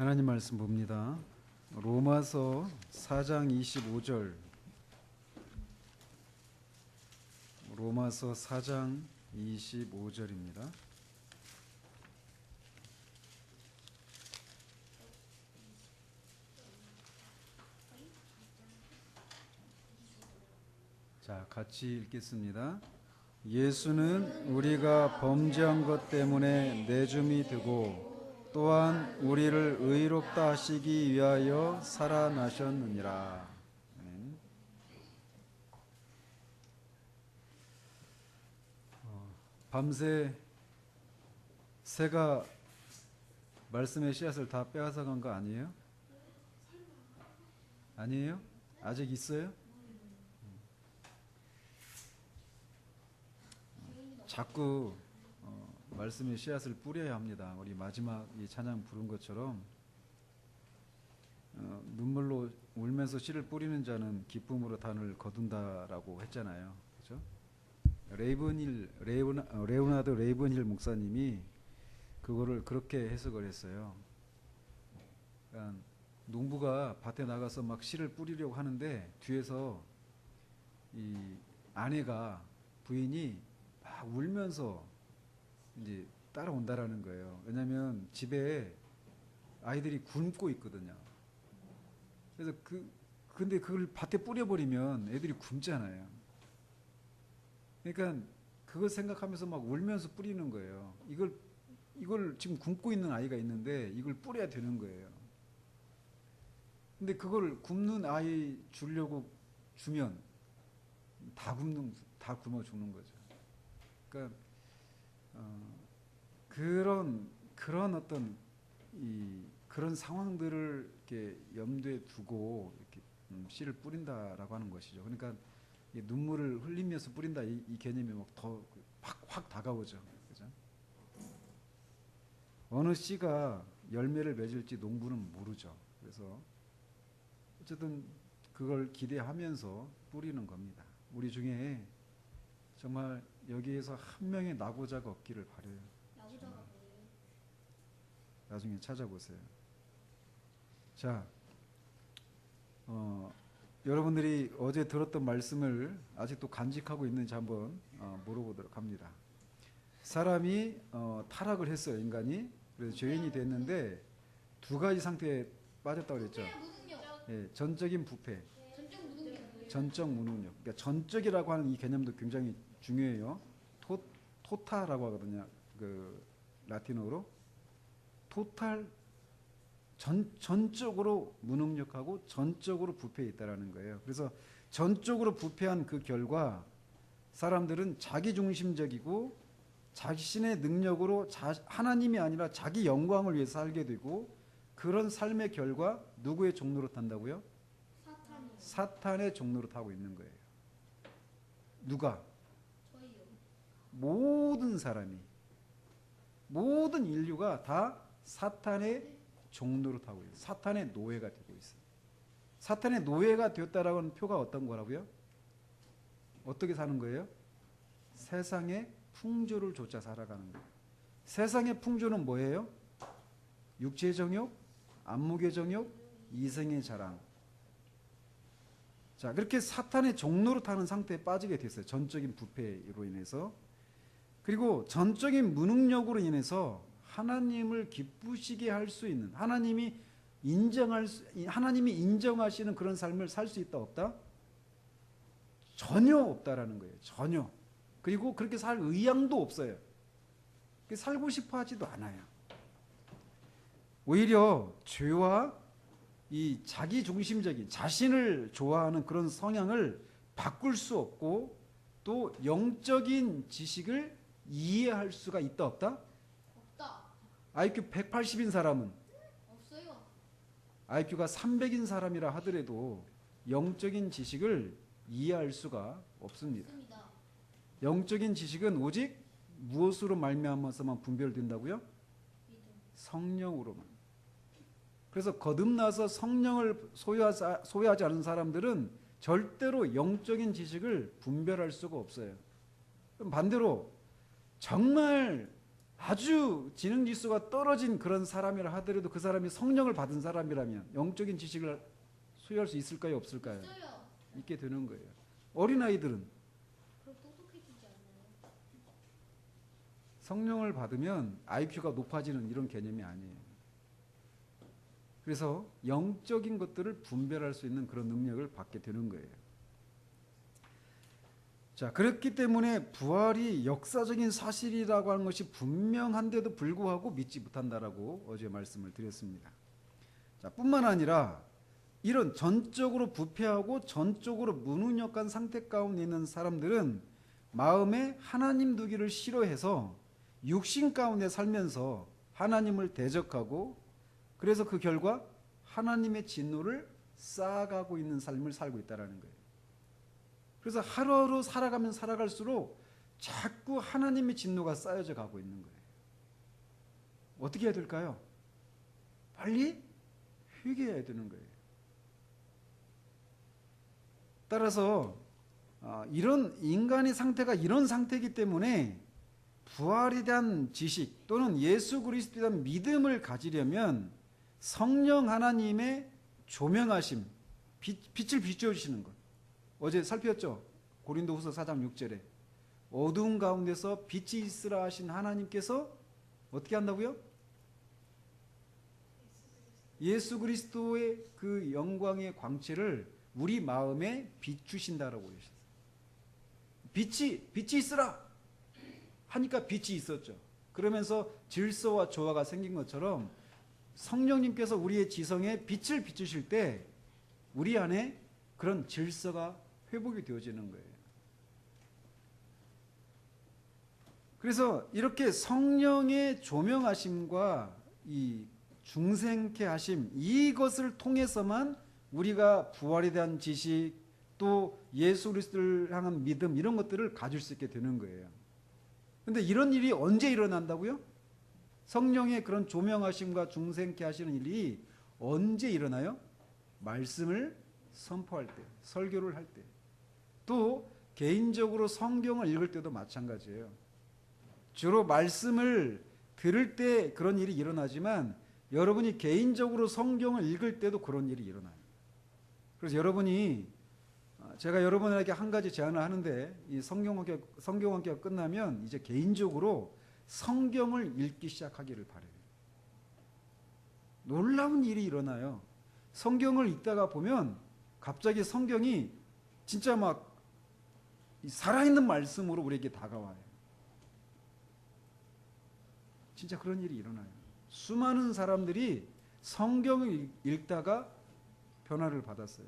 하나님 말씀 봅니다. 로마서 4장 25절. 로마서 4장 25절입니다. 자, 같이 읽겠습니다. 예수는 우리가 범죄한 것 때문에 내줌이 되고 또한 우리를 의롭다 하시기 위하여 살아나셨느니라. 아멘. 밤새 새가 말씀의 씨앗을 다 빼앗아 간 거 아니에요? 아니에요? 아직 있어요? 자꾸 말씀의 씨앗을 뿌려야 합니다. 우리 마지막 이 찬양 부른 것처럼 눈물로 울면서 씨를 뿌리는 자는 기쁨으로 단을 거둔다라고 했잖아요. 그렇죠? 레오나드 레이븐힐 목사님이 그거를 그렇게 해석을 했어요. 그러니까 농부가 밭에 나가서 막 씨를 뿌리려고 하는데 뒤에서 이 아내가 부인이 막 울면서 이제 따라온다라는 거예요. 왜냐하면 집에 아이들이 굶고 있거든요. 그래서 근데 그걸 밭에 뿌려버리면 애들이 굶잖아요. 그러니까 그걸 생각하면서 막 울면서 뿌리는 거예요. 이걸 지금 굶고 있는 아이가 있는데 이걸 뿌려야 되는 거예요. 근데 그걸 굶는 아이 주려고 주면 다 굶어 죽는 거죠. 그러니까 그런 어떤 그런 상황들을 이렇게 염두에 두고 이렇게 씨를 뿌린다라고 하는 것이죠. 그러니까 눈물을 흘리면서 뿌린다 이 개념이 막 더 확 다가오죠. 그죠? 어느 씨가 열매를 맺을지 농부는 모르죠. 그래서 어쨌든 그걸 기대하면서 뿌리는 겁니다. 우리 중에 정말 여기에서 한 명의 나고자가 없기를 바라요. 나고자가 뭐예요? 나중에 찾아보세요. 자, 여러분들이 어제 들었던 말씀을 아직도 간직하고 있는지 한번 물어보도록 합니다. 사람이 타락을 했어요. 인간이. 그래서 죄인이 됐는데 두 가지 상태에 빠졌다고 그랬죠. 예, 전적인 부패, 전적 무능력. 그러니까 전적이라고 하는 이 개념도 굉장히 중요해요. 토타라고 하거든요. 그 라틴어로 토탈 전적으로 무능력하고 전적으로 부패해 있다라는 거예요. 그래서 전적으로 부패한 그 결과 사람들은 자기중심적이고 자신의 능력으로 하나님이 아니라 자기 영광을 위해서 살게 되고 그런 삶의 결과 누구의 종로로 탄다고요? 사탄의 종로로 타고 있는 거예요. 누가? 저희요. 모든 사람이, 모든 인류가 다 사탄의 종로로 타고 있어요. 사탄의 노예가 되고 있어요. 사탄의 노예가 되었다라고 하는 표가 어떤 거라고요? 어떻게 사는 거예요? 세상의 풍조를 좇아 살아가는 거예요. 세상의 풍조는 뭐예요? 육체의 정욕, 안목의 정욕, 이생의 자랑. 자, 그렇게 사탄의 종로로 타는 상태에 빠지게 됐어요. 전적인 부패로 인해서. 그리고 전적인 무능력으로 인해서 하나님을 기쁘시게 할 수 있는, 하나님이 인정하시는 그런 삶을 살 수 있다 없다? 전혀 없다라는 거예요. 전혀. 그리고 그렇게 살 의향도 없어요. 살고 싶어 하지도 않아요. 오히려 죄와 이 자기중심적인 자신을 좋아하는 그런 성향을 바꿀 수 없고 또 영적인 지식을 이해할 수가 있다 없다? 없다. IQ 180인 사람은? 없어요. IQ가 300인 사람이라 하더라도 영적인 지식을 이해할 수가 없습니다. 영적인 지식은 오직 무엇으로 말미암아서만 분별된다고요? 성령으로만. 그래서 거듭나서 성령을 소유하지 않은 사람들은 절대로 영적인 지식을 분별할 수가 없어요. 그럼 반대로 정말 아주 지능 지수가 떨어진 그런 사람이라 하더라도 그 사람이 성령을 받은 사람이라면 영적인 지식을 소유할 수 있을까요? 없을까요? 있어요. 있게 되는 거예요. 어린아이들은 그럼 똑똑해지지 않나요? 성령을 받으면 IQ가 높아지는 이런 개념이 아니에요. 그래서 영적인 것들을 분별할 수 있는 그런 능력을 받게 되는 거예요. 자, 그렇기 때문에 부활이 역사적인 사실이라고 하는 것이 분명한데도 불구하고 믿지 못한다라고 어제 말씀을 드렸습니다. 자, 뿐만 아니라 이런 전적으로 부패하고 전적으로 무능력한 상태 가운데 있는 사람들은 마음에 하나님 두기를 싫어해서 육신 가운데 살면서 하나님을 대적하고 그래서 그 결과 하나님의 진노를 쌓아가고 있는 삶을 살고 있다는 거예요. 그래서 하루하루 살아가면 살아갈수록 자꾸 하나님의 진노가 쌓여져 가고 있는 거예요. 어떻게 해야 될까요? 빨리 회개해야 되는 거예요. 따라서 이런 인간의 상태가 이런 상태이기 때문에 부활에 대한 지식 또는 예수 그리스도에 대한 믿음을 가지려면 성령 하나님의 조명하심, 빛을 비춰주시는 것. 어제 살폈죠? 고린도후서 4장 6절에 어두운 가운데서 빛이 있으라 하신 하나님께서 어떻게 한다고요? 예수 그리스도의 그 영광의 광채를 우리 마음에 비추신다라고 하셨어요. 빛이 있으라 하니까 빛이 있었죠. 그러면서 질서와 조화가 생긴 것처럼 성령님께서 우리의 지성에 빛을 비추실 때 우리 안에 그런 질서가 회복이 되어지는 거예요. 그래서 이렇게 성령의 조명하심과 이 중생케 하심, 이것을 통해서만 우리가 부활에 대한 지식 또 예수 그리스도를 향한 믿음 이런 것들을 가질 수 있게 되는 거예요. 그런데 이런 일이 언제 일어난다고요? 성령의 그런 조명하심과 중생케 하시는 일이 언제 일어나요? 말씀을 선포할 때, 설교를 할 때, 또 개인적으로 성경을 읽을 때도 마찬가지예요. 주로 말씀을 들을 때 그런 일이 일어나지만 여러분이 개인적으로 성경을 읽을 때도 그런 일이 일어나요. 그래서 제가 여러분에게 한 가지 제안을 하는데 이 성경학교가 끝나면 이제 개인적으로 성경을 읽기 시작하기를 바라요. 놀라운 일이 일어나요. 성경을 읽다가 보면 갑자기 성경이 진짜 막 살아있는 말씀으로 우리에게 다가와요. 진짜 그런 일이 일어나요. 수많은 사람들이 성경을 읽다가 변화를 받았어요.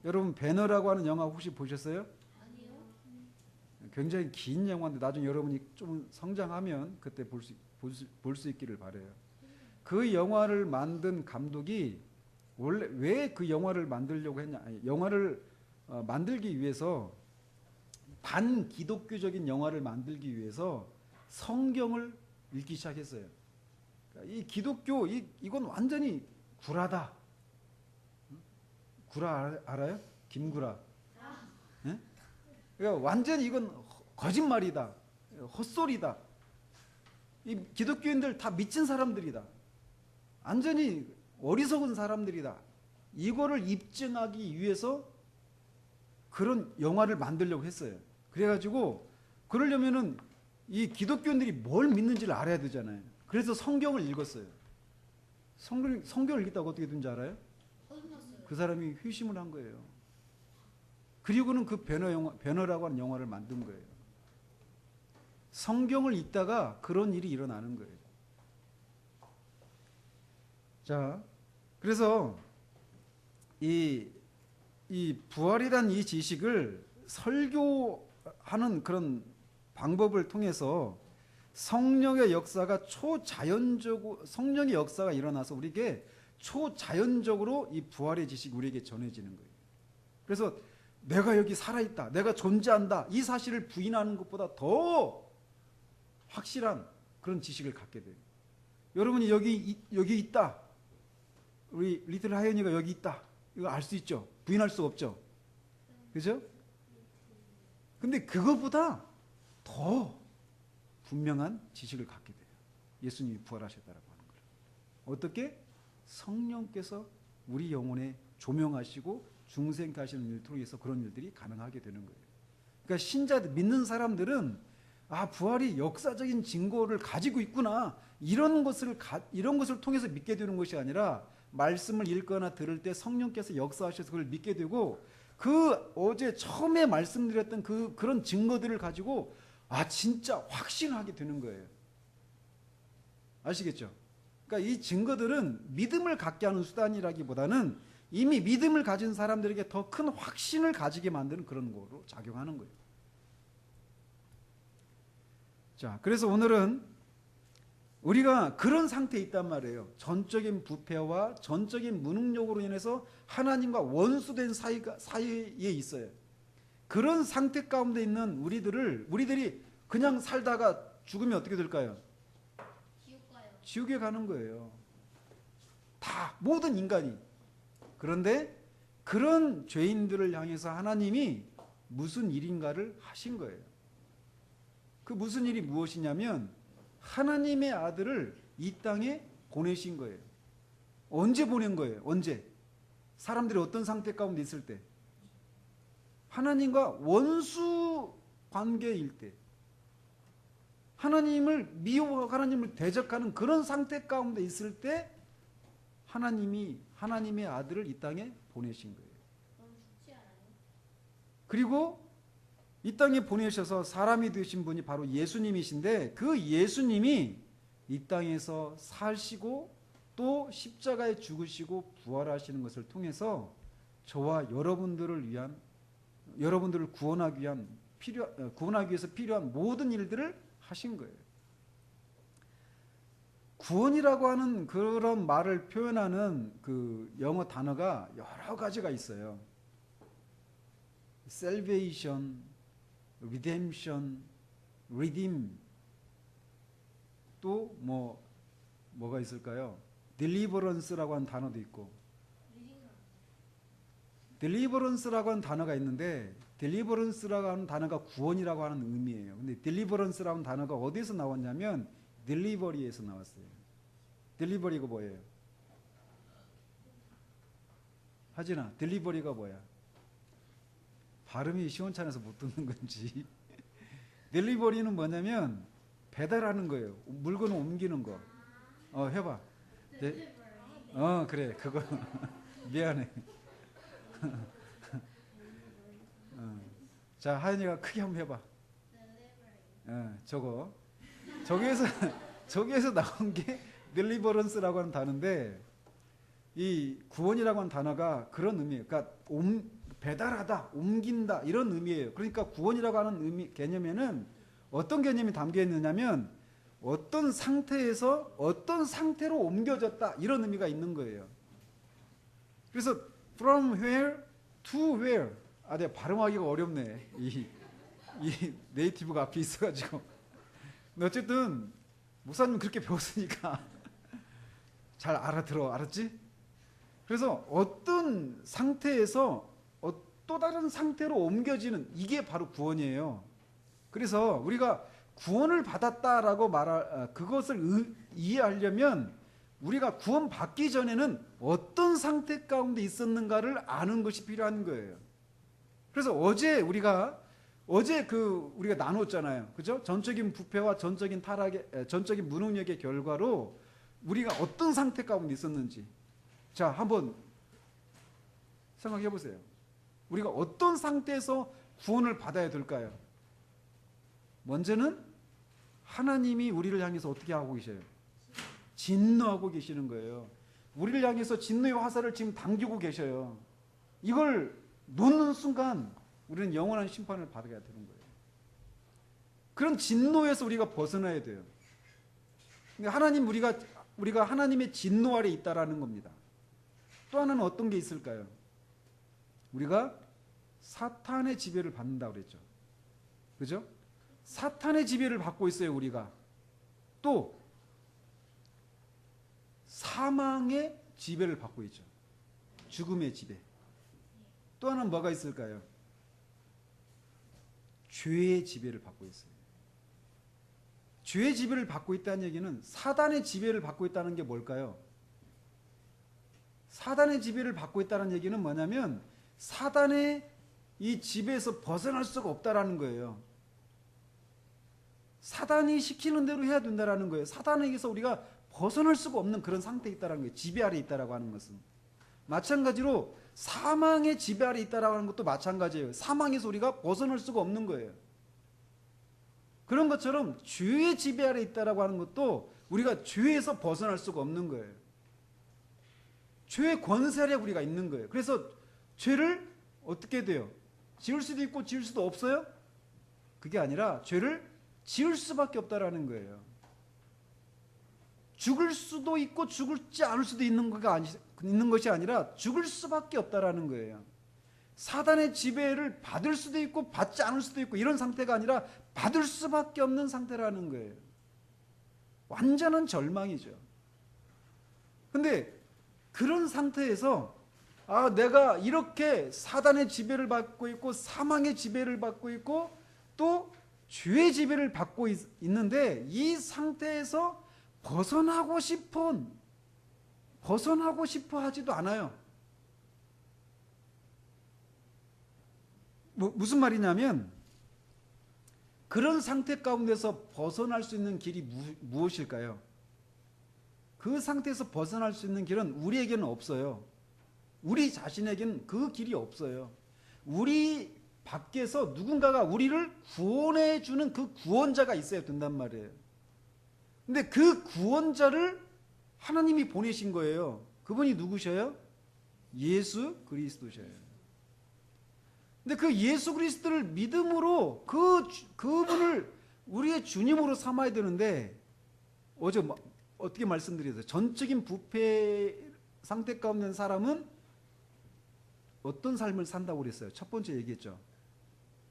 여러분 배너라고 하는 영화 혹시 보셨어요? 아니요. 굉장히 긴 영화인데 나중에 여러분이 좀 성장하면 그때 볼 수 있기를 바라요. 그 영화를 만든 감독이 원래 왜 그 영화를 만들려고 했냐? 영화를 만들기 위해서 반기독교적인 영화를 만들기 위해서 성경을 읽기 시작했어요. 그러니까 이 기독교 이건 완전히 구라다. 구라 알아요? 김구라. 네? 그러니까 완전히 이건 거짓말이다. 헛소리다. 이 기독교인들 다 미친 사람들이다. 완전히 어리석은 사람들이다. 이거를 입증하기 위해서 그런 영화를 만들려고 했어요. 그래가지고 그러려면은 이 기독교인들이 뭘 믿는지를 알아야 되잖아요. 그래서 성경을 읽었어요. 성경을 읽었다고 어떻게 된지 알아요? 그 사람이 회심을 한 거예요. 그리고는 그 배너라고 하는 영화를 만든 거예요. 성경을 읽다가 그런 일이 일어나는 거예요. 자, 그래서 이 부활이란 이 지식을 설교하는 그런 방법을 통해서 성령의 역사가 성령의 역사가 일어나서 우리에게 초자연적으로 이 부활의 지식이 우리에게 전해지는 거예요. 그래서 내가 여기 살아있다, 내가 존재한다, 이 사실을 부인하는 것보다 더 확실한 그런 지식을 갖게 돼요. 여러분이 여기 있다, 우리 리틀 하연이가 여기 있다, 이거 알 수 있죠? 부인할 수 없죠? 그죠? 근데 그것보다 더 분명한 지식을 갖게 돼요. 예수님이 부활하셨다라고 하는 거예요. 어떻게? 성령께서 우리 영혼에 조명하시고 중생케 하시는 일을 통해서 그런 일들이 가능하게 되는 거예요. 그러니까 신자들, 믿는 사람들은 아, 부활이 역사적인 증거를 가지고 있구나, 이런 것을 통해서 믿게 되는 것이 아니라 말씀을 읽거나 들을 때 성령께서 역사하셔서 그걸 믿게 되고, 그 어제 처음에 말씀드렸던 그런 증거들을 가지고 아, 진짜 확신하게 되는 거예요. 아시겠죠? 그러니까 이 증거들은 믿음을 갖게 하는 수단이라기보다는 이미 믿음을 가진 사람들에게 더 큰 확신을 가지게 만드는 그런 거로 작용하는 거예요. 자, 그래서 오늘은 우리가 그런 상태에 있단 말이에요. 전적인 부패와 전적인 무능력으로 인해서 하나님과 원수된 사이에 있어요. 그런 상태 가운데 있는 우리들이 그냥 살다가 죽으면 어떻게 될까요? 지옥 가요. 지옥에 가는 거예요. 다, 모든 인간이. 그런데 그런 죄인들을 향해서 하나님이 무슨 일인가를 하신 거예요. 그 무슨 일이 무엇이냐면 하나님의 아들을 이 땅에 보내신 거예요. 언제 보낸 거예요? 언제? 사람들이 어떤 상태 가운데 있을 때? 하나님과 원수 관계일 때, 하나님을 미워하고 하나님을 대적하는 그런 상태 가운데 있을 때 하나님이 하나님의 아들을 이 땅에 보내신 거예요. 너무 죽지 않아요? 그리고 이 땅에 보내셔서 사람이 되신 분이 바로 예수님이신데, 그 예수님이 이 땅에서 사시고 또 십자가에 죽으시고 부활하시는 것을 통해서 저와 여러분들을 구원하기 위해서 필요한 모든 일들을 하신 거예요. 구원이라고 하는 그런 말을 표현하는 그 영어 단어가 여러 가지가 있어요. salvation, redemption, redeem, 또 뭐가 있을까요? deliverance라고 하는 단어도 있고, deliverance라고 하는 단어가 있는데, deliverance라고 하는 단어가 구원이라고 하는 의미예요. 근데 deliverance라는 단어가 어디서 나왔냐면 delivery에서 나왔어요. delivery가 뭐예요? 하진아, delivery가 뭐야? 발음이 시원찮아서 못 듣는 건지. delivery는 뭐냐면 배달하는 거예요. 물건을 옮기는 거. 해봐. 그래, 그거. 미안해. 자, 하연이가 크게 한번 해봐. 저기에서 나온 게 deliverance라고 하는 단어인데, 이 구원이라고 하는 단어가 그런 의미예요. 그러니까 배달하다, 옮긴다, 이런 의미예요. 그러니까 구원이라고 하는 개념에는 어떤 개념이 담겨 있느냐면 어떤 상태에서 어떤 상태로 옮겨졌다, 이런 의미가 있는 거예요. 그래서 from where to where. 내가 발음하기가 어렵네. 이 네이티브가 앞에 있어가지고. 근데 어쨌든 목사님 그렇게 배웠으니까 잘 알아들어. 알았지? 그래서 어떤 상태에서 또 다른 상태로 옮겨지는, 이게 바로 구원이에요. 그래서 우리가 구원을 받았다라고 그것을 이해하려면 우리가 구원 받기 전에는 어떤 상태 가운데 있었는가를 아는 것이 필요한 거예요. 그래서 우리가 나눴잖아요. 그죠? 전적인 부패와 전적인 무능력의 결과로 우리가 어떤 상태 가운데 있었는지. 자, 한번 생각해 보세요. 우리가 어떤 상태에서 구원을 받아야 될까요? 먼저는 하나님이 우리를 향해서 어떻게 하고 계셔요? 진노하고 계시는 거예요. 우리를 향해서 진노의 화살을 지금 당기고 계셔요. 이걸 놓는 순간 우리는 영원한 심판을 받아야 되는 거예요. 그런 진노에서 우리가 벗어나야 돼요. 우리가 하나님의 진노 아래 있다라는 겁니다. 또 하나는 어떤 게 있을까요? 우리가 사탄의 지배를 받는다고 그랬죠. 그죠? 사탄의 지배를 받고 있어요, 우리가. 또 사망의 지배를 받고 있죠. 죽음의 지배. 또 하나는 뭐가 있을까요? 죄의 지배를 받고 있어요. 죄의 지배를 받고 있다는 얘기는 사단의 지배를 받고 있다는 게 뭘까요? 사단의 지배를 받고 있다는 얘기는 뭐냐면 사단의 이 지배에서 벗어날 수가 없다라는 거예요. 사단이 시키는 대로 해야 된다라는 거예요. 사단에게서 우리가 벗어날 수가 없는 그런 상태에 있다라는 거예요. 지배 아래 있다라고 하는 것은. 마찬가지로 사망의 지배 아래 있다라고 하는 것도 마찬가지예요. 사망에서 우리가 벗어날 수가 없는 거예요. 그런 것처럼 죄의 지배 아래 있다라고 하는 것도 우리가 죄에서 벗어날 수가 없는 거예요. 죄의 권세 아래 우리가 있는 거예요. 그래서 죄를 어떻게 돼요? 지을 수도 있고 지을 수도 없어요? 그게 아니라 죄를 지을 수밖에 없다라는 거예요. 죽을 수도 있고 죽지 않을 수도 있는 것이 아니라 죽을 수밖에 없다라는 거예요. 사단의 지배를 받을 수도 있고 받지 않을 수도 있고 이런 상태가 아니라 받을 수밖에 없는 상태라는 거예요. 완전한 절망이죠. 근데 그런 상태에서 내가 이렇게 사단의 지배를 받고 있고 사망의 지배를 받고 있고 또 죄의 지배를 받고 있는데 이 상태에서 벗어나고 싶어 하지도 않아요. 무슨 말이냐면 그런 상태 가운데서 벗어날 수 있는 길이 무엇일까요? 그 상태에서 벗어날 수 있는 길은 우리에게는 없어요. 우리 자신에게는 그 길이 없어요. 우리 밖에서 누군가가 우리를 구원해 주는 그 구원자가 있어야 된단 말이에요. 근데 그 구원자를 하나님이 보내신 거예요. 그분이 누구셔요? 예수 그리스도셔요. 근데 그 예수 그리스도를 믿음으로 그분을 우리의 주님으로 삼아야 되는데 어제 어떻게 말씀드렸어요? 전적인 부패 상태 가운데 있는 사람은 어떤 삶을 산다고 그랬어요? 첫 번째 얘기했죠.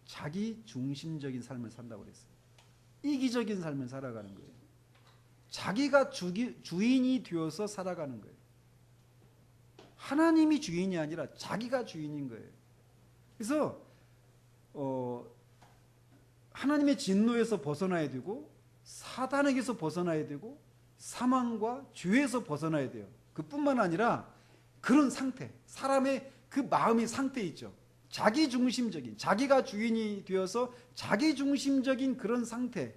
자기 중심적인 삶을 산다고 그랬어요. 이기적인 삶을 살아가는 거예요. 자기가 주인이 되어서 살아가는 거예요. 하나님이 주인이 아니라 자기가 주인인 거예요. 그래서 하나님의 진노에서 벗어나야 되고 사단에게서 벗어나야 되고 사망과 죄에서 벗어나야 돼요. 그뿐만 아니라 그런 상태, 사람의 그 마음의 상태 있죠. 자기 중심적인, 자기가 주인이 되어서 자기 중심적인 그런 상태,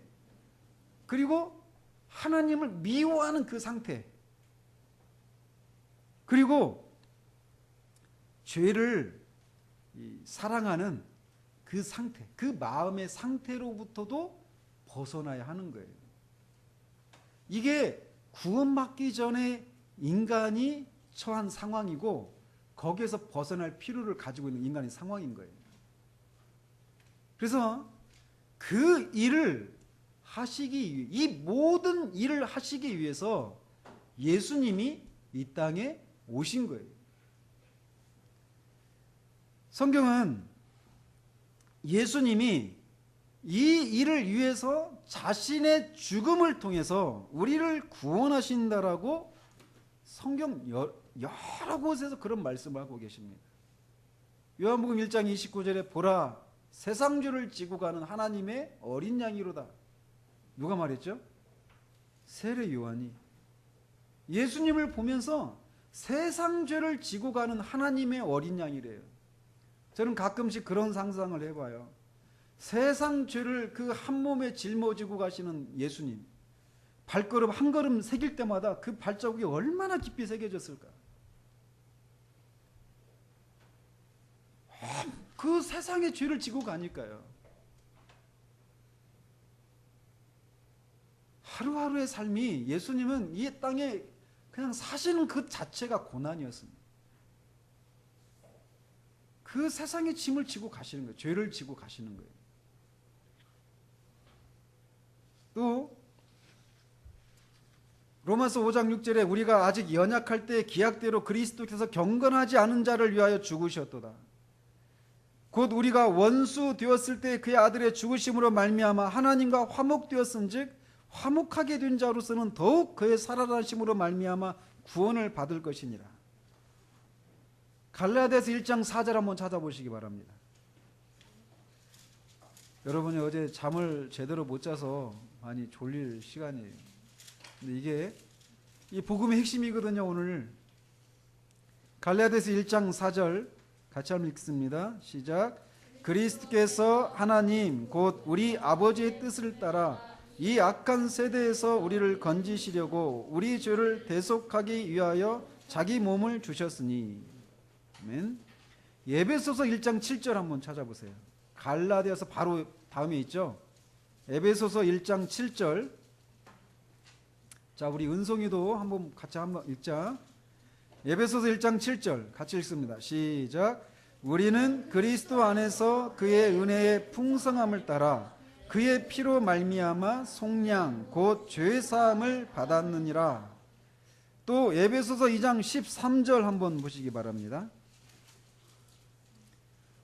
그리고 하나님을 미워하는 그 상태, 그리고 죄를 사랑하는 그 상태, 그 마음의 상태로부터도 벗어나야 하는 거예요. 이게 구원받기 전에 인간이 처한 상황이고 거기에서 벗어날 필요를 가지고 있는 인간의 상황인 거예요. 그래서 그 일을 하시기 위해, 이 모든 일을 하시기 위해서 예수님이 이 땅에 오신 거예요. 성경은 예수님이 이 일을 위해서 자신의 죽음을 통해서 우리를 구원하신다라고 성경 여러 곳에서 그런 말씀을 하고 계십니다. 요한복음 1장 29절에 보라 세상 죄를 지고 가는 하나님의 어린 양이로다. 누가 말했죠? 세례 요한이. 예수님을 보면서 세상 죄를 지고 가는 하나님의 어린 양이래요. 저는 가끔씩 그런 상상을 해봐요. 세상 죄를 그 한 몸에 짊어지고 가시는 예수님, 발걸음 한 걸음 새길 때마다 그 발자국이 얼마나 깊이 새겨졌을까. 그 세상의 죄를 지고 가니까요. 하루하루의 삶이 예수님은 이 땅에 그냥 사시는 그 자체가 고난이었습니다. 그 세상의 짐을 지고 가시는 거예요. 죄를 지고 가시는 거예요. 또 로마서 5장 6절에 우리가 아직 연약할 때 기약대로 그리스도께서 경건하지 않은 자를 위하여 죽으셨도다. 곧 우리가 원수 되었을 때 그의 아들의 죽으심으로 말미암아 하나님과 화목되었은즉 화목하게 된 자로서는 더욱 그의 살아나심으로 말미암아 구원을 받을 것이니라. 갈라디아서 1장 4절 한번 찾아보시기 바랍니다. 여러분이 어제 잠을 제대로 못 자서 많이 졸릴 시간이에요. 근데 이게 이 복음의 핵심이거든요. 오늘 갈라디아서 1장 4절 같이 한번 읽습니다. 시작. 그리스도께서 하나님 곧 우리 아버지의 뜻을 따라 이 악한 세대에서 우리를 건지시려고 우리 죄를 대속하기 위하여 자기 몸을 주셨으니. 아멘. 에베소서 1장 7절 한번 찾아보세요. 갈라디아서 바로 다음에 있죠. 에베소서 1장 7절. 자, 우리 은송이도 한번 같이 한번 읽자. 에베소서 1장 7절 같이 읽습니다. 시작. 우리는 그리스도 안에서 그의 은혜의 풍성함을 따라 그의 피로 말미암아 속량 곧 죄 사함을 받았느니라. 또 에베소서 2장 13절 한번 보시기 바랍니다.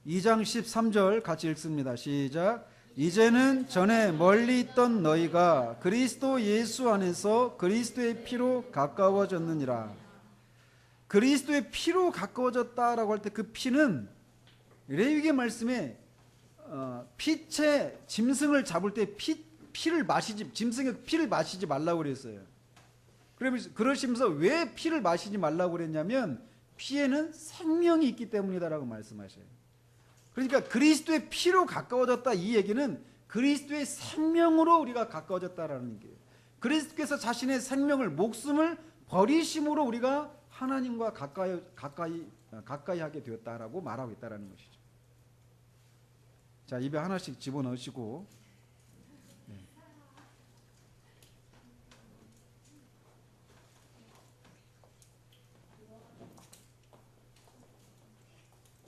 2장 13절 같이 읽습니다. 시작. 이제는 전에 멀리 있던 너희가 그리스도 예수 안에서 그리스도의 피로 가까워졌느니라. 그리스도의 피로 가까워졌다라고 할 때 그 피는 레위기 말씀에 피채 짐승을 잡을 때 피를 마시지, 짐승의 피를 마시지 말라고 그랬어요. 그러시면서 왜 피를 마시지 말라고 그랬냐면 피에는 생명이 있기 때문이다라고 말씀하셔요. 그러니까 그리스도의 피로 가까워졌다, 이 얘기는 그리스도의 생명으로 우리가 가까워졌다라는 얘기예요. 그리스도께서 자신의 생명을, 목숨을 버리심으로 우리가 하나님과 가까이 하게 되었다라고 말하고 있다라는 것이죠. 자, 입에 하나씩 집어넣으시고. 네.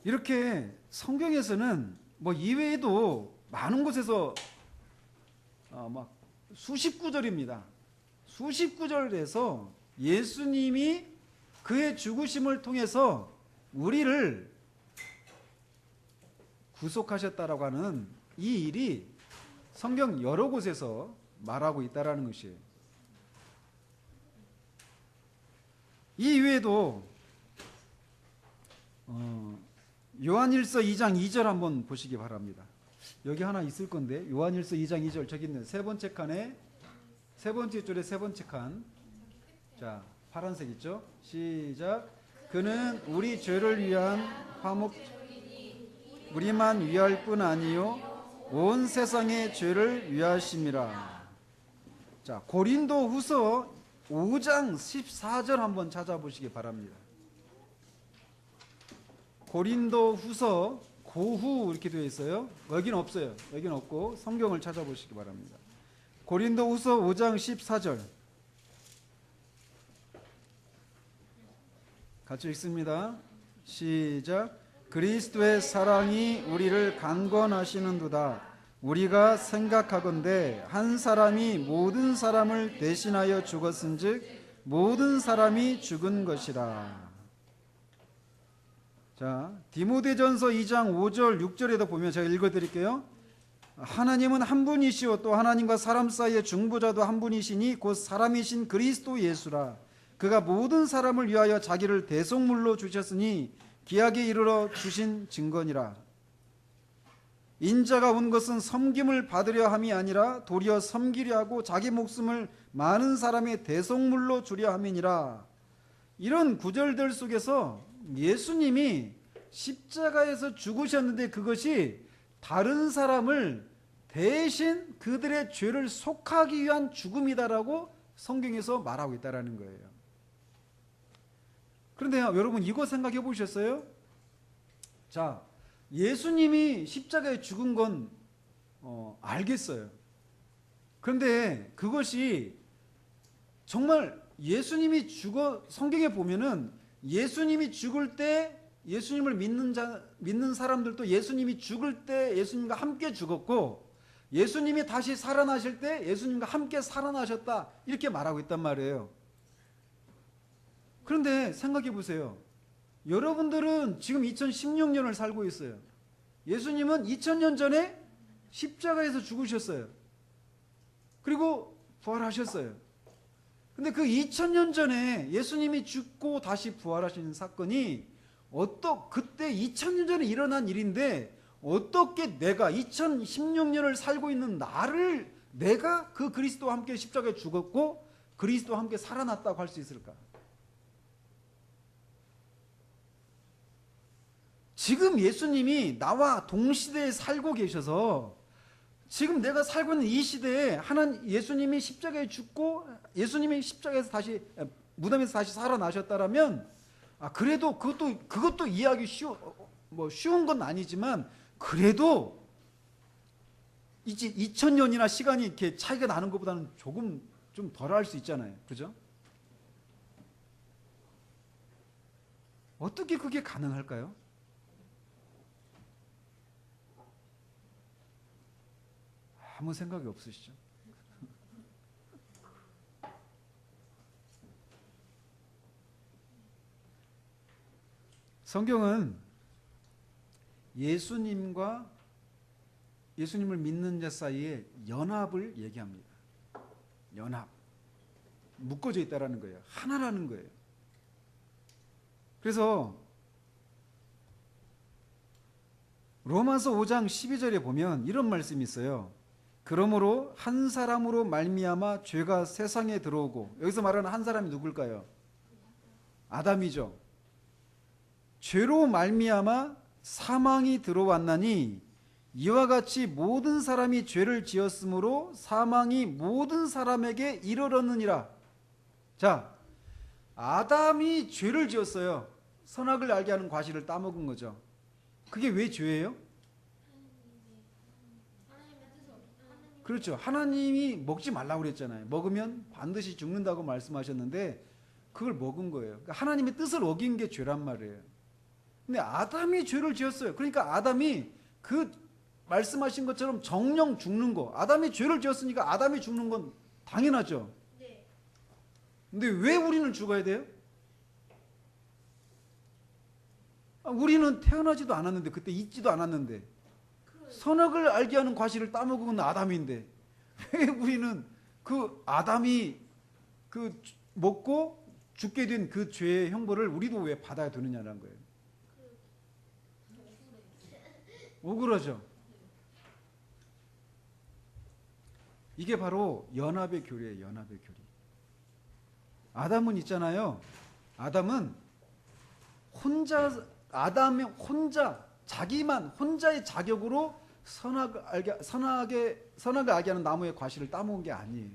이렇게 성경에서는 뭐 이외에도 많은 곳에서 막 수십 구절입니다. 수십 구절에서 예수님이 그의 죽으심을 통해서 우리를 구속하셨다라고 하는 이 일이 성경 여러 곳에서 말하고 있다라는 것이에요. 이 이외에도 요한일서 2장 2절 한번 보시기 바랍니다. 여기 하나 있을 건데 요한일서 2장 2절 저기 있는 세 번째 칸에 세 번째 줄에 세 번째 칸. 자, 파란색 있죠? 시작. 그는 우리 죄를 위한 화목 우리만 위할 뿐 아니요 온 세상의 죄를 위하심이라. 자, 고린도 후서 5장 14절 한번 찾아보시기 바랍니다. 고린도 후서 고후 이렇게 되어 있어요. 여기는 없어요. 여기는 없고 성경을 찾아보시기 바랍니다. 고린도 후서 5장 14절 같이 읽습니다. 시작. 그리스도의 사랑이 우리를 강권하시는도다. 우리가 생각하건대 한 사람이 모든 사람을 대신하여 죽었은즉 모든 사람이 죽은 것이라. 자, 디모데전서 2장 5절 6절에도 보면 제가 읽어드릴게요. 하나님은 한 분이시오 또 하나님과 사람 사이의 중보자도 한 분이시니 곧 사람이신 그리스도 예수라. 그가 모든 사람을 위하여 자기를 대속물로 주셨으니 기약에 이르러 주신 증거니라. 인자가 온 것은 섬김을 받으려 함이 아니라 도리어 섬기려 하고 자기 목숨을 많은 사람의 대속물로 주려 함이니라. 이런 구절들 속에서 예수님이 십자가에서 죽으셨는데 그것이 다른 사람을 대신 그들의 죄를 속하기 위한 죽음이다라고 성경에서 말하고 있다는 거예요. 그런데 여러분 이거 생각해 보셨어요? 자, 예수님이 십자가에 죽은 건 알겠어요. 그런데 그것이 정말 예수님이 성경에 보면은 예수님이 죽을 때 예수님을 믿는 사람들도 예수님이 죽을 때 예수님과 함께 죽었고 예수님이 다시 살아나실 때 예수님과 함께 살아나셨다 이렇게 말하고 있단 말이에요. 그런데 생각해 보세요. 여러분들은 지금 2016년을 살고 있어요. 예수님은 2000년 전에 십자가에서 죽으셨어요. 그리고 부활하셨어요. 근데 그 2000년 전에 예수님이 죽고 다시 부활하신 사건이 그때 2000년 전에 일어난 일인데 어떻게 내가 2016년을 살고 있는 내가 그 그리스도와 함께 십자가에 죽었고 그리스도와 함께 살아났다고 할 수 있을까? 지금 예수님이 나와 동시대에 살고 계셔서 지금 내가 살고 있는 이 시대에 예수님이 십자가에 죽고 예수님이 십자가에서 다시 무덤에서 다시 살아나셨다라면 그래도 그것도 이해하기 쉬운 건 아니지만 그래도 이제 2000년이나 시간이 이렇게 차이가 나는 것보다는 조금 좀 덜 할 수 있잖아요. 그죠? 어떻게 그게 가능할까요? 아무 생각이 없으시죠? 성경은 예수님과 예수님을 믿는 자 사이에 연합을 얘기합니다. 연합. 묶어져 있다라는 거예요. 하나라는 거예요. 그래서 로마서 5장 12절에 보면 이런 말씀이 있어요. 그러므로 한 사람으로 말미암아 죄가 세상에 들어오고, 여기서 말하는 한 사람이 누굴까요? 아담이죠. 죄로 말미암아 사망이 들어왔나니 이와 같이 모든 사람이 죄를 지었으므로 사망이 모든 사람에게 이르렀느니라. 자, 아담이 죄를 지었어요. 선악을 알게 하는 과실을 따먹은 거죠. 그게 왜 죄예요? 그렇죠. 하나님이 먹지 말라고 그랬잖아요. 먹으면 반드시 죽는다고 말씀하셨는데 그걸 먹은 거예요. 그러니까 하나님의 뜻을 어긴 게 죄란 말이에요. 근데 아담이 죄를 지었어요. 그러니까 아담이 그 말씀하신 것처럼 정령 죽는 거. 아담이 죄를 지었으니까 아담이 죽는 건 당연하죠. 네. 근데 왜 우리는 죽어야 돼요? 우리는 태어나지도 않았는데, 그때 있지도 않았는데, 선악을 알게 하는 과실을 따먹은 아담인데 왜 우리는 그 아담이 그 먹고 죽게 된 그 죄의 형벌을 우리도 왜 받아야 되느냐는 거예요. 억울하죠. 이게 바로 연합의 교리예요. 연합의 교리. 아담은 있잖아요. 아담은 자기만 혼자의 자격으로 선악을 알게 하는 나무의 과실을 따먹은 게 아니에요.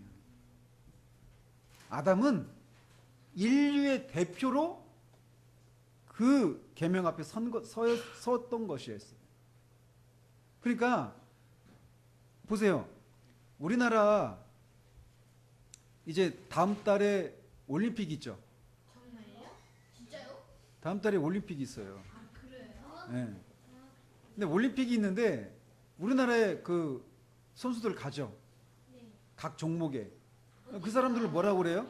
아담은 인류의 대표로 그 계명 앞에 섰던 것이었어요. 그러니까 보세요. 우리나라 이제 다음 달에 올림픽 있죠. 정말요? 진짜요? 다음 달에 올림픽이 있어요. 그래요? 네. 근데 올림픽이 있는데 우리나라에 그 선수들 가죠. 네. 각 종목에. 그 사람들을 뭐라고 그래요?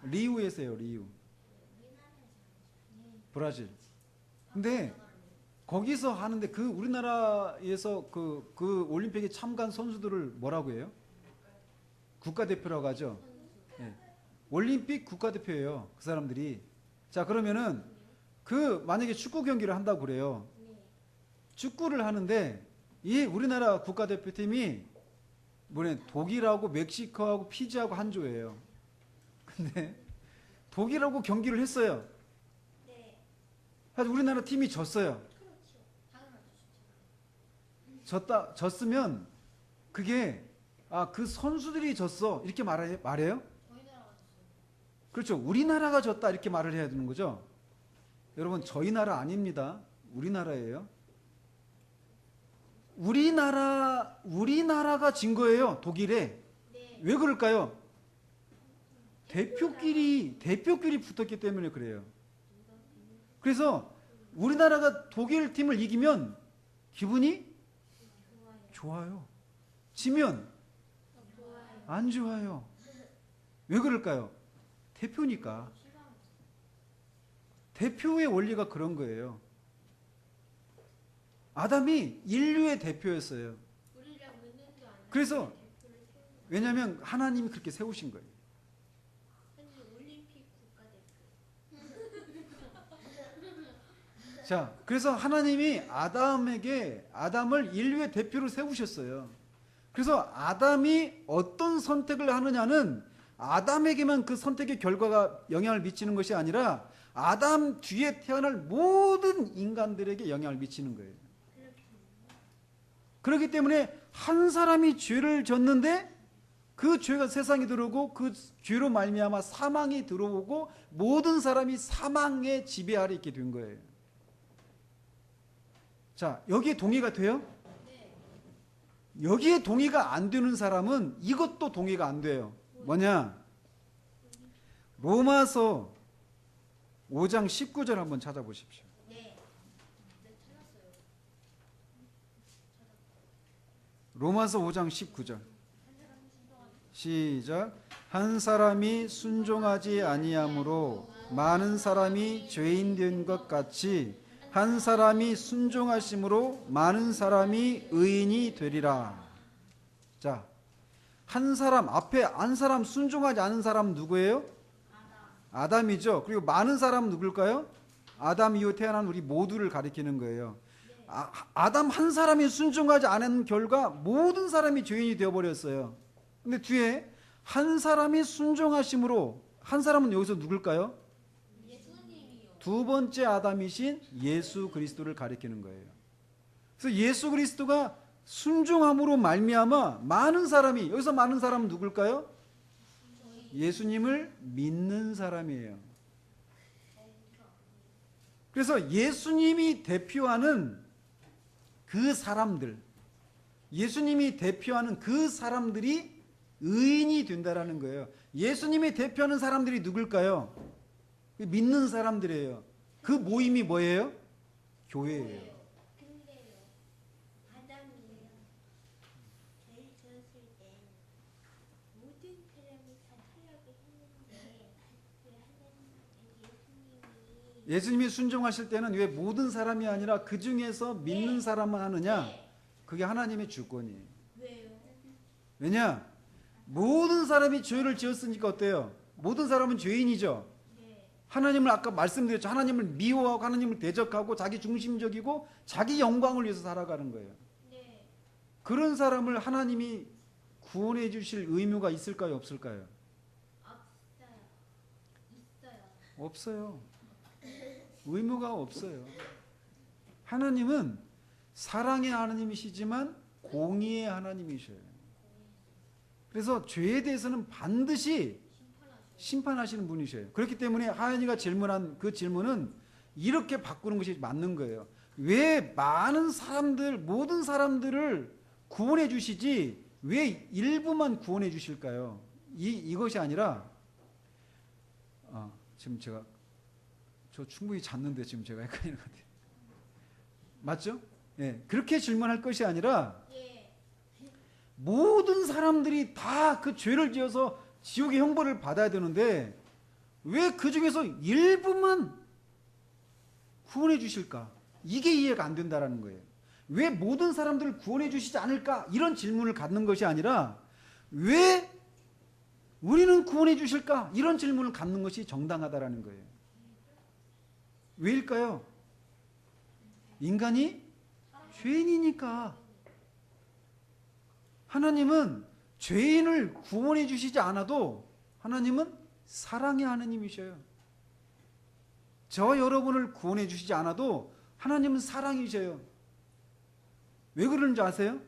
리우에서요. 리우. 브라질. 근데 거기서 하는데 그 우리나라에서 그 올림픽에 참가한 선수들을 뭐라고 해요? 국가대표라고 하죠. 네. 올림픽 국가대표예요. 그 사람들이. 자, 그러면은 만약에 축구 경기를 한다고 그래요. 축구를 하는데 이 우리나라 국가대표팀이 독일하고 멕시코하고 피지하고 한 조예요. 근데 독일하고 경기를 했어요. 네. 하지만 우리나라 팀이 졌어요. 그렇죠. 당연하죠. 졌으면 그게 그 선수들이 졌어 이렇게 말해요? 저희 나라가 졌어요. 그렇죠. 우리나라가 졌다 이렇게 말을 해야 되는 거죠. 여러분, 저희 나라 아닙니다. 우리나라예요. 우리나라가 진 거예요. 독일에. 네. 왜 그럴까요? 대표끼리 붙었기 때문에 그래요. 그래서 우리나라가 독일 팀을 이기면 기분이 좋아요. 지면 안 좋아요. 왜 그럴까요? 대표니까. 대표의 원리가 그런 거예요. 아담이 인류의 대표였어요. 우리랑 몇 년도 안 그래서 왜냐하면 하나님이 그렇게 세우신 거예요. 현재 올림픽 국가대표. 자, 그래서 하나님이 아담을 인류의 대표로 세우셨어요. 그래서 아담이 어떤 선택을 하느냐는 아담에게만 그 선택의 결과가 영향을 미치는 것이 아니라 아담 뒤에 태어날 모든 인간들에게 영향을 미치는 거예요. 그렇기 때문에 한 사람이 죄를 졌는데 그 죄가 세상에 들어오고 그 죄로 말미암아 사망이 들어오고 모든 사람이 사망의 지배 아래 있게 된 거예요. 자, 여기에 동의가 돼요? 여기에 동의가 안 되는 사람은 이것도 동의가 안 돼요. 뭐냐? 로마서 5장 19절 한번 찾아보십시오. 네. 네, 찾았어요. 로마서 5장 19절. 한 사람이 순종하지. 시작. 한 사람이 순종하지 아니함으로 많은 사람이 죄인 된 것 같이 한 사람이 순종하심으로 많은 사람이 의인이 되리라. 자, 한 사람 앞에 한 사람 순종하지 않은 사람 누구예요? 아담이죠. 그리고 많은 사람 누굴까요? 아담 이후 태어난 우리 모두를 가리키는 거예요. 아담 한 사람이 순종하지 않은 결과 모든 사람이 죄인이 되어버렸어요. 근데 뒤에 한 사람이 순종하심으로, 한 사람은 여기서 누굴까요? 예수님이요. 두 번째 아담이신 예수 그리스도를 가리키는 거예요. 그래서 예수 그리스도가 순종함으로 말미암아 많은 사람이, 여기서 많은 사람은 누굴까요? 예수님을 믿는 사람이에요. 그래서 예수님이 대표하는 그 사람들, 예수님이 대표하는 그 사람들이 의인이 된다라는 거예요. 예수님이 대표하는 사람들이 누굴까요? 믿는 사람들이에요. 그 모임이 뭐예요? 교회예요. 근데요, 아담이요. 죄를 지었을 때 모든 사람이 다 타락을 했는데 왜 하나님 예수님이 순종하실 때는 왜 모든 사람이 아니라 그 중에서 믿는 사람만 하느냐? 그게 하나님의 주권이에요. 왜요? 왜냐? 모든 사람이 죄를 지었으니까 어때요? 모든 사람은 죄인이죠. 네. 하나님을 아까 말씀드렸죠. 하나님을 미워하고 하나님을 대적하고 자기 중심적이고 자기 영광을 위해서 살아가는 거예요. 네. 그런 사람을 하나님이 구원해 주실 의무가 있을까요? 없을까요? 없어요. 있어요. 없어요. 의무가 없어요. 하나님은 사랑의 하나님이시지만 공의의 하나님이셔요. 그래서 죄에 대해서는 반드시 심판하시는 분이셔요. 그렇기 때문에 하연이가 질문한 그 질문은 이렇게 바꾸는 것이 맞는 거예요. 왜 많은 사람들, 모든 사람들을 구원해 주시지 왜 일부만 구원해 주실까요? 이것이 아니라 지금 제가 저 충분히 잤는데 지금 제가 헷갈리는 것 같아요. 맞죠? 예, 그렇게 질문할 것이 아니라 예. 모든 사람들이 다 그 죄를 지어서 지옥의 형벌을 받아야 되는데 왜 그 중에서 일부만 구원해 주실까? 이게 이해가 안 된다라는 거예요. 왜 모든 사람들을 구원해 주시지 않을까? 이런 질문을 갖는 것이 아니라 왜 우리는 구원해 주실까? 이런 질문을 갖는 것이 정당하다라는 거예요. 왜일까요? 인간이 죄인이니까. 하나님은 죄인을 구원해 주시지 않아도 하나님은 사랑의 하나님이셔요. 저 여러분을 구원해 주시지 않아도 하나님은 사랑이셔요. 왜 그러는지 아세요?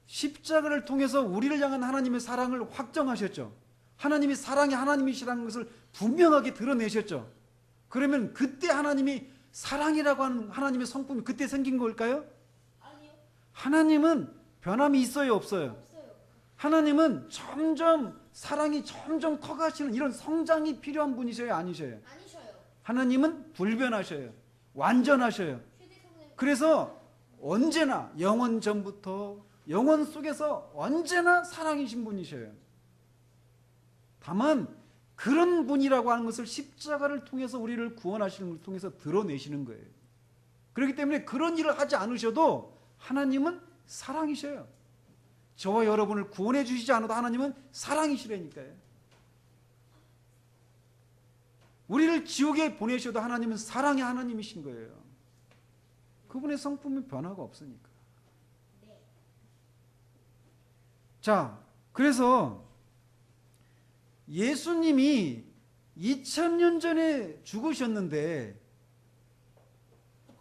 십자가를 통해서 우리를 향한 하나님의 사랑을 확정하셨죠. 하나님이 사랑의 하나님이시라는 것을 분명하게 드러내셨죠. 그러면 그때 하나님이 사랑이라고 하는 하나님의 성품이 그때 생긴 걸까요? 아니요. 하나님은 변함이 있어요, 없어요? 없어요. 하나님은 점점 사랑이 점점 커가시는 이런 성장이 필요한 분이셔요, 아니셔요? 아니셔요. 하나님은 불변하셔요. 완전하셔요. 휴대폰에 그래서 언제나 영원 전부터 영원 속에서 언제나 사랑이신 분이셔요. 다만 그런 분이라고 하는 것을 십자가를 통해서 우리를 구원하시는 것을 통해서 드러내시는 거예요. 그렇기 때문에 그런 일을 하지 않으셔도 하나님은 사랑이셔요. 저와 여러분을 구원해 주시지 않아도 하나님은 사랑이시라니까요. 우리를 지옥에 보내셔도 하나님은 사랑의 하나님이신 거예요. 그분의 성품은 변화가 없으니까. 자, 그래서 예수님이 2000년 전에 죽으셨는데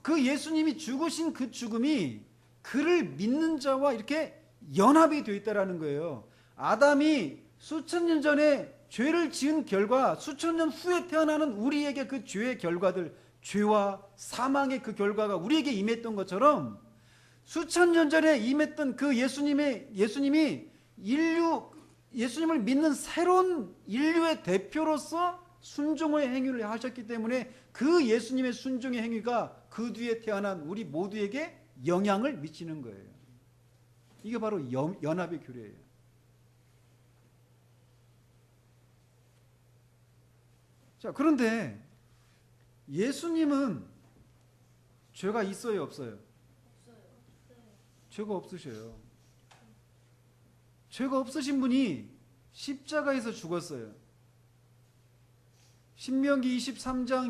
그 예수님이 죽으신 그 죽음이 그를 믿는 자와 이렇게 연합이 되어 있다라는 거예요. 아담이 수천 년 전에 죄를 지은 결과 수천 년 후에 태어나는 우리에게 그 죄의 결과들, 죄와 사망의 그 결과가 우리에게 임했던 것처럼 수천 년 전에 임했던 그 예수님이 예수님을 믿는 새로운 인류의 대표로서 순종의 행위를 하셨기 때문에 그 예수님의 순종의 행위가 그 뒤에 태어난 우리 모두에게 영향을 미치는 거예요. 이게 바로 연합의 교례예요. 자, 그런데 예수님은 죄가 있어요, 없어요? 죄가 없으셔요. 죄가 없으신 분이 십자가에서 죽었어요. 신명기 23장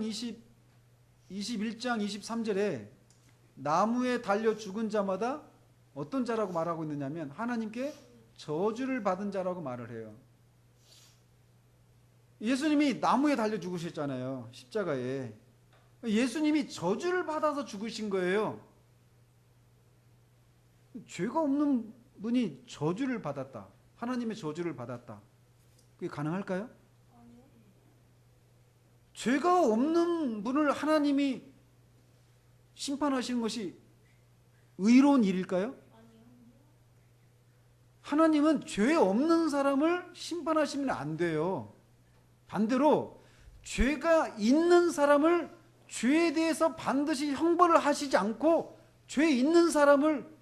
21장 23절에 나무에 달려 죽은 자마다 어떤 자라고 말하고 있느냐면 하나님께 저주를 받은 자라고 말을 해요. 예수님이 나무에 달려 죽으셨잖아요. 십자가에. 예수님이 저주를 받아서 죽으신 거예요. 죄가 없는 분이 저주를 받았다. 하나님의 저주를 받았다. 그게 가능할까요? 죄가 없는 분을 하나님이 심판하시는 것이 의로운 일일까요? 하나님은 죄 없는 사람을 심판하시면 안 돼요. 반대로 죄가 있는 사람을 죄에 대해서 반드시 형벌을 하시지 않고 죄 있는 사람을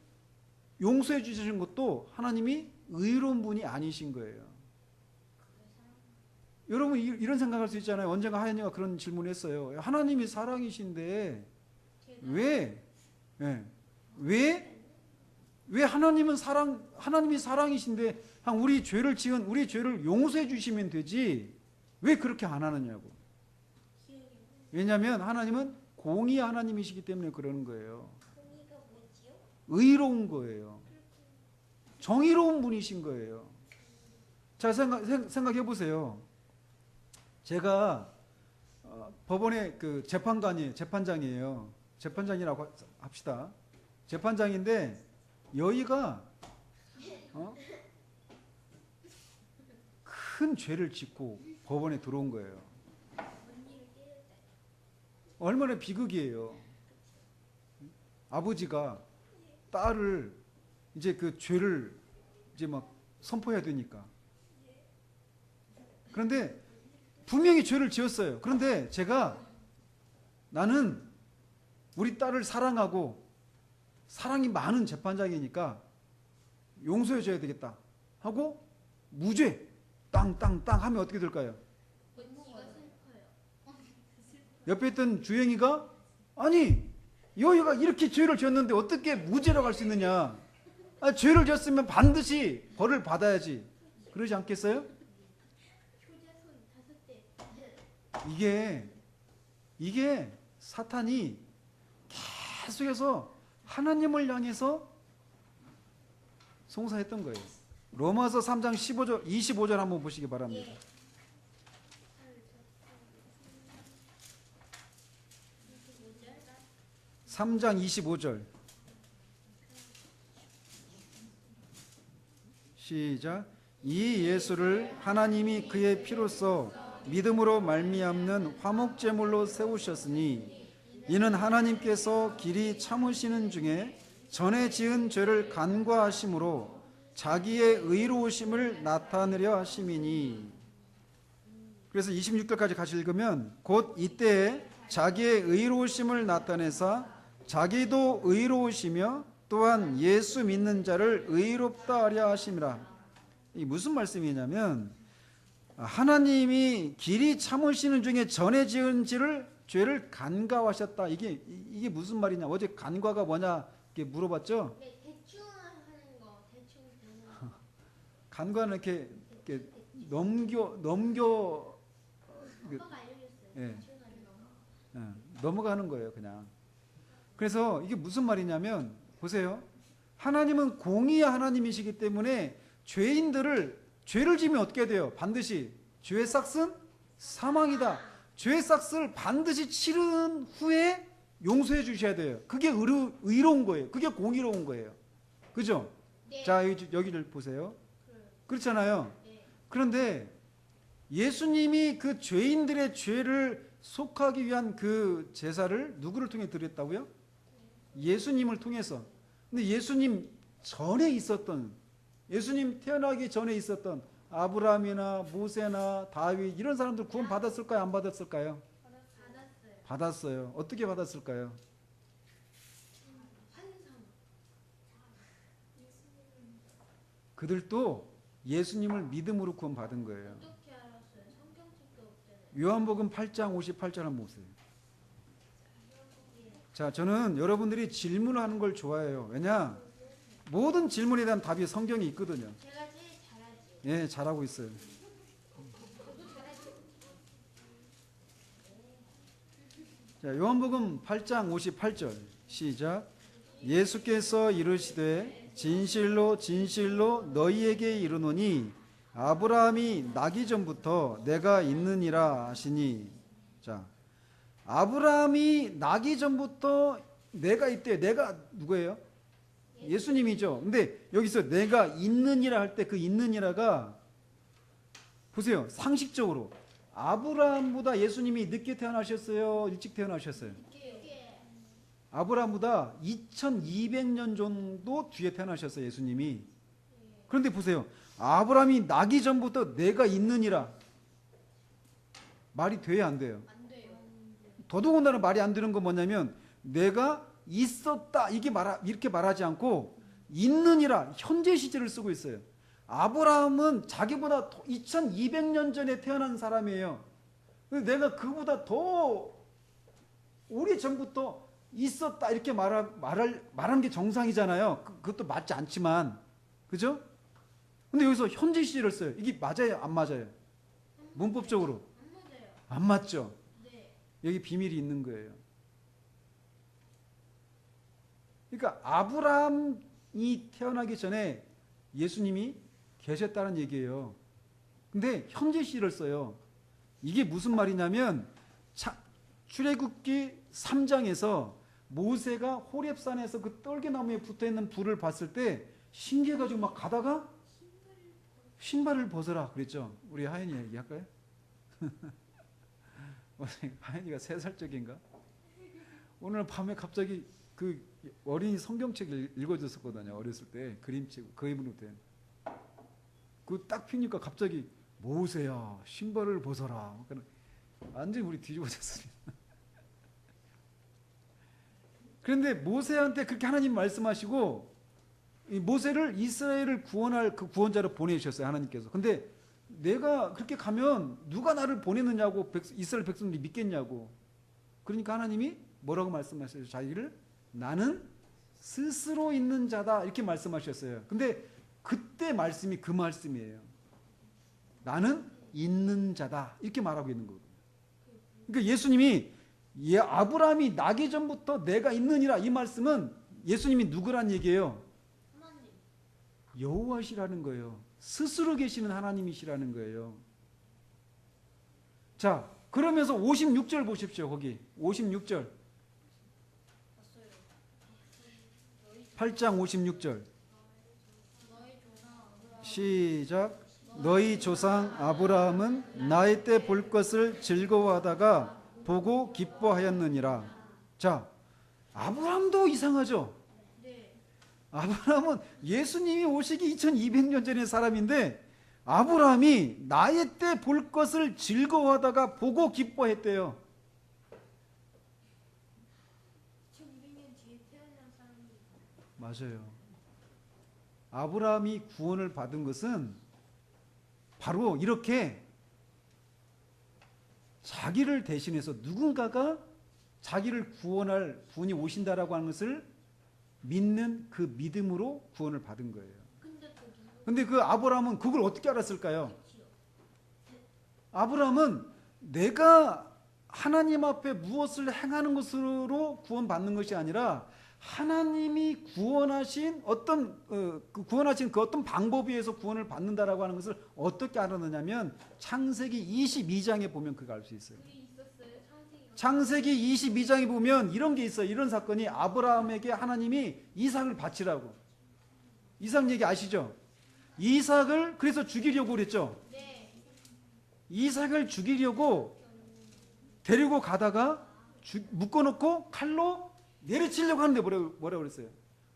용서해 주시는 것도 하나님이 의로운 분이 아니신 거예요. 여러분 이런 생각할 수 있잖아요. 언젠가 하연이가 그런 질문을 했어요. 하나님이 사랑이신데 왜 하나님이 사랑이신데 우리 죄를 용서해 주시면 되지 왜 그렇게 안 하느냐고. 왜냐하면 하나님은 공의 하나님이시기 때문에 그러는 거예요. 공의가 뭐지요? 의로운 거예요. 정의로운 분이신 거예요. 자, 생각해 보세요. 제가 법원의 그 재판장이에요. 재판장이라고 합시다. 재판장인데 여의가 큰 죄를 짓고 법원에 들어온 거예요. 얼마나 비극이에요. 아버지가 딸을 이제 그 죄를 이제 막 선포해야 되니까. 그런데 분명히 죄를 지었어요. 그런데 나는 우리 딸을 사랑하고 사랑이 많은 재판장이니까 용서해 줘야 되겠다 하고 무죄 땅땅땅 하면 어떻게 될까요? 옆에 있던 주행이가 아니 여기가 이렇게 죄를 지었는데 어떻게 무죄로 갈 수 있느냐. 죄를 지었으면 반드시 벌을 받아야지. 그러지 않겠어요? 이게 사탄이 계속해서 하나님을 향해서 송사했던 거예요. 로마서 3장 25절 한번 보시기 바랍니다. 3장 25절 시작. 이 예수를 하나님이 그의 피로써 믿음으로 말미암는 화목제물로 세우셨으니 이는 하나님께서 길이 참으시는 중에 전에 지은 죄를 간과하심으로 자기의 의로우심을 나타내려 하심이니. 그래서 26절까지 같이 읽으면 곧 이때에 자기의 의로우심을 나타내사 자기도 의로우시며 또한 예수 믿는 자를 의롭다 하려 하심이라. 이게 무슨 말씀이냐면 하나님이 길이 참으시는 중에 전에 지은 죄를 간과하셨다. 이게 무슨 말이냐. 어제 간과가 뭐냐 이렇게 물어봤죠. 네, 대충 하는 거, 대충 되는 거. 간과는 이렇게 넘겨 아빠가 알려줬어요. 예. 대충 하는 거. 넘어가는 거예요, 그냥. 그래서 이게 무슨 말이냐면 보세요. 하나님은 공의의 하나님이시기 때문에 죄를 지면 어떻게 돼요? 반드시 죄의 삭은 사망이다. 죄의 삭을 반드시 치른 후에 용서해 주셔야 돼요. 그게 의로운 거예요. 그게 공의로운 거예요. 그죠? 네. 자, 여기를 보세요. 그렇잖아요. 네. 그런데 예수님이 그 죄인들의 죄를 속하기 위한 그 제사를 누구를 통해 드렸다고요? 예수님을 통해서. 근데 예수님 전에 있었던, 예수님 태어나기 전에 있었던 아브라함이나 모세나 다윗 이런 사람들 구원 받았을까요? 안 받았을까요? 받았어요. 받았어요. 어떻게 받았을까요? 환상. 그들도 예수님을 믿음으로 구원 받은 거예요. 어떻게 알았어요? 성경책도 없잖아요. 요한복음 8장 58절 한번 보세요. 자, 저는 여러분들이 질문을 하는 걸 좋아해요. 왜냐? 모든 질문에 대한 답이 성경에 있거든요. 제가 제일 잘하지. 예, 잘하고 있어요. 저도 잘하죠. 자, 요한복음 8장 58절 시작. 예수께서 이르시되 진실로 진실로 너희에게 이르노니 아브라함이 나기 전부터 내가 있느니라 하시니. 자, 아브라함이 나기 전부터 내가 있대. 내가 누구예요? 예수님이죠. 근데 여기서 내가 있느니라 할 때 그 있느니라가 보세요. 상식적으로 아브라함보다 예수님이 늦게 태어나셨어요? 일찍 태어나셨어요? 아브라함보다 2200년 정도 뒤에 태어나셨어요, 예수님이. 그런데 보세요. 아브라함이 나기 전부터 내가 있느니라. 말이 돼야 안 돼요? 안 돼요. 더더군다나 말이 안 되는 건 뭐냐면 내가 있었다 이렇게 말하지 않고 있느니라 현재 시제를 쓰고 있어요. 아브라함은 자기보다 2200년 전에 태어난 사람이에요. 내가 그보다 더 오래 전부터 있었다 이렇게 말하는 게 정상이잖아요. 그것도 맞지 않지만, 그죠? 근데 여기서 현재 시제를 써요. 이게 맞아요, 안 맞아요? 문법적으로 안 맞아요. 안 맞죠? 네. 여기 비밀이 있는 거예요. 그러니까 아브라함이 태어나기 전에 예수님이 계셨다는 얘기예요. 근데 현재 시를 써요. 이게 무슨 말이냐면 출애굽기 3장에서 모세가 호렙산에서 그 떨기나무에 붙어있는 불을 봤을 때 신기해가지고 막 가다가 신발을 벗어라 그랬죠. 우리 하연이 얘기할까요? 하연이가 3살적인가? 오늘 밤에 갑자기 그 어린이 성경책을 읽어줬었거든요. 어렸을 때 그림책 그 입으로 된. 그 딱 피니까 갑자기 모세야 신발을 벗어라. 완전히 우리 뒤집어졌습니다. 그런데 모세한테 그렇게 하나님 말씀하시고 이 모세를 이스라엘을 구원할 그 구원자로 보내주셨어요. 하나님께서. 근데 내가 그렇게 가면 누가 나를 보내느냐고 이스라엘 백성들이 믿겠냐고. 그러니까 하나님이 뭐라고 말씀하셨어요? 자기를 나는 스스로 있는 자다 이렇게 말씀하셨어요. 근데 그때 말씀이 그 말씀이에요. 나는 있는 자다 이렇게 말하고 있는 거예요. 그러니까 예수님이 아브라함이 나기 전부터 내가 있느니라 이 말씀은 예수님이 누구란 얘기예요? 하나님. 여호와시라는 거예요. 스스로 계시는 하나님이시라는 거예요. 자, 그러면서 56절 보십시오. 거기 56절 8장 56절 시작. 너희 조상 아브라함은 나의 때 볼 것을 즐거워하다가 보고 기뻐하였느니라. 자, 아브라함도 이상하죠? 네. 아브라함은 예수님이 오시기 2200년 전의 사람인데 아브라함이 나의 때 볼 것을 즐거워하다가 보고 기뻐했대요. 2200년 뒤에 태어난 사람이. 맞아요. 아브라함이 구원을 받은 것은 바로 이렇게 자기를 대신해서 누군가가 자기를 구원할 분이 오신다라고 하는 것을 믿는 그 믿음으로 구원을 받은 거예요. 근데 그 아브라함은 그걸 어떻게 알았을까요? 아브라함은 내가 하나님 앞에 무엇을 행하는 것으로 구원받는 것이 아니라 하나님이 구원하신 구원하신 그 어떤 방법에 의해서 구원을 받는다라고 하는 것을 어떻게 알아내냐면 창세기 22장에 보면 그거 알 수 있어요. 그게 있었어요. 창세기가. 창세기 22장에 보면 이런 게 있어요. 이런 사건이 아브라함에게 하나님이 이삭을 바치라고. 이삭 얘기 아시죠? 이삭을 그래서 죽이려고 그랬죠. 네. 이삭을 죽이려고 데리고 가다가 묶어놓고 칼로 내리치려고 하는데 뭐라고 그랬어요?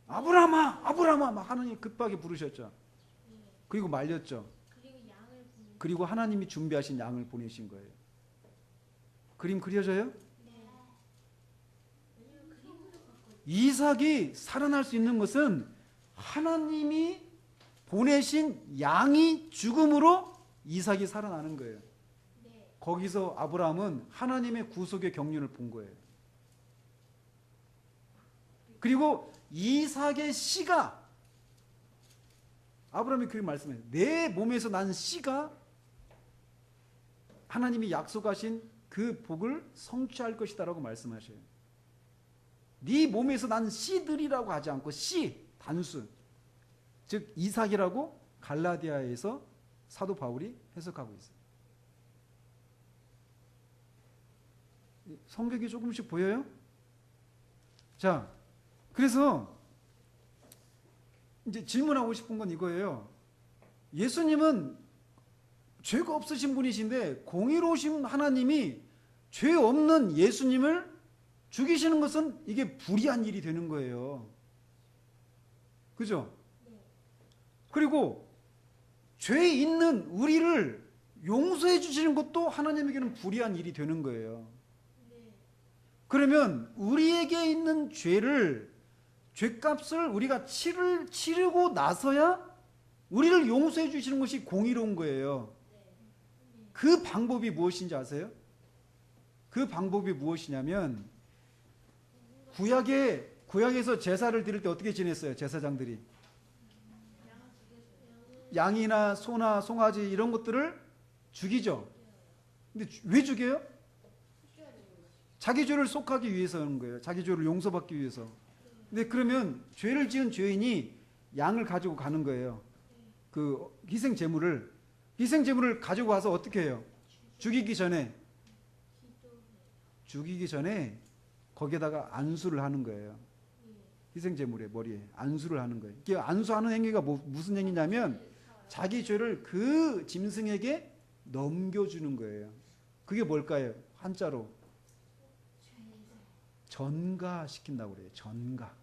아브라함아, 아브라함아, 막 하나님 급하게 부르셨죠. 그리고 말렸죠. 그리고 양을 보내. 그리고 하나님이 준비하신 양을 보내신 거예요. 그림 그려져요? 네. 왜냐면 그림으로 봤거든요. 이삭이 살아날 수 있는 것은 하나님이 보내신 양이 죽음으로 이삭이 살아나는 거예요. 네. 거기서 아브라함은 하나님의 구속의 경륜을 본 거예요. 그리고 이삭의 씨가 아브라함이 그렇게 말씀해요. 내 몸에서 난 씨가 하나님이 약속하신 그 복을 성취할 것이다라고 말씀하셔요. 네 몸에서 난 씨들이라고 하지 않고 씨, 단수. 즉 이삭이라고 갈라디아에서 사도 바울이 해석하고 있어요. 성격이 조금씩 보여요? 자, 그래서 이제 질문하고 싶은 건 이거예요. 예수님은 죄가 없으신 분이신데 공의로우신 하나님이 죄 없는 예수님을 죽이시는 것은 이게 불의한 일이 되는 거예요. 그죠? 그리고 죄 있는 우리를 용서해 주시는 것도 하나님에게는 불의한 일이 되는 거예요. 그러면 우리에게 있는 죄값을 우리가 치르고 나서야 우리를 용서해 주시는 것이 공의로운 거예요. 그 방법이 무엇인지 아세요? 그 방법이 무엇이냐면 구약에서 제사를 드릴 때 어떻게 지냈어요? 제사장들이 양이나 소나 송아지 이런 것들을 죽이죠. 근데 왜 죽여요? 자기 죄를 속하기 위해서 하는 거예요. 자기 죄를 용서받기 위해서. 근데 그러면 죄를 지은 죄인이 양을 가지고 가는 거예요. 그 희생 제물을 가지고 와서 어떻게 해요? 죽이기 전에 거기에다가 안수를 하는 거예요. 희생 제물의 머리에 안수를 하는 거예요. 이게 안수하는 행위가 무슨 행위냐면 자기 죄를 그 짐승에게 넘겨주는 거예요. 그게 뭘까요? 한자로 전가시킨다고 그래요. 전가.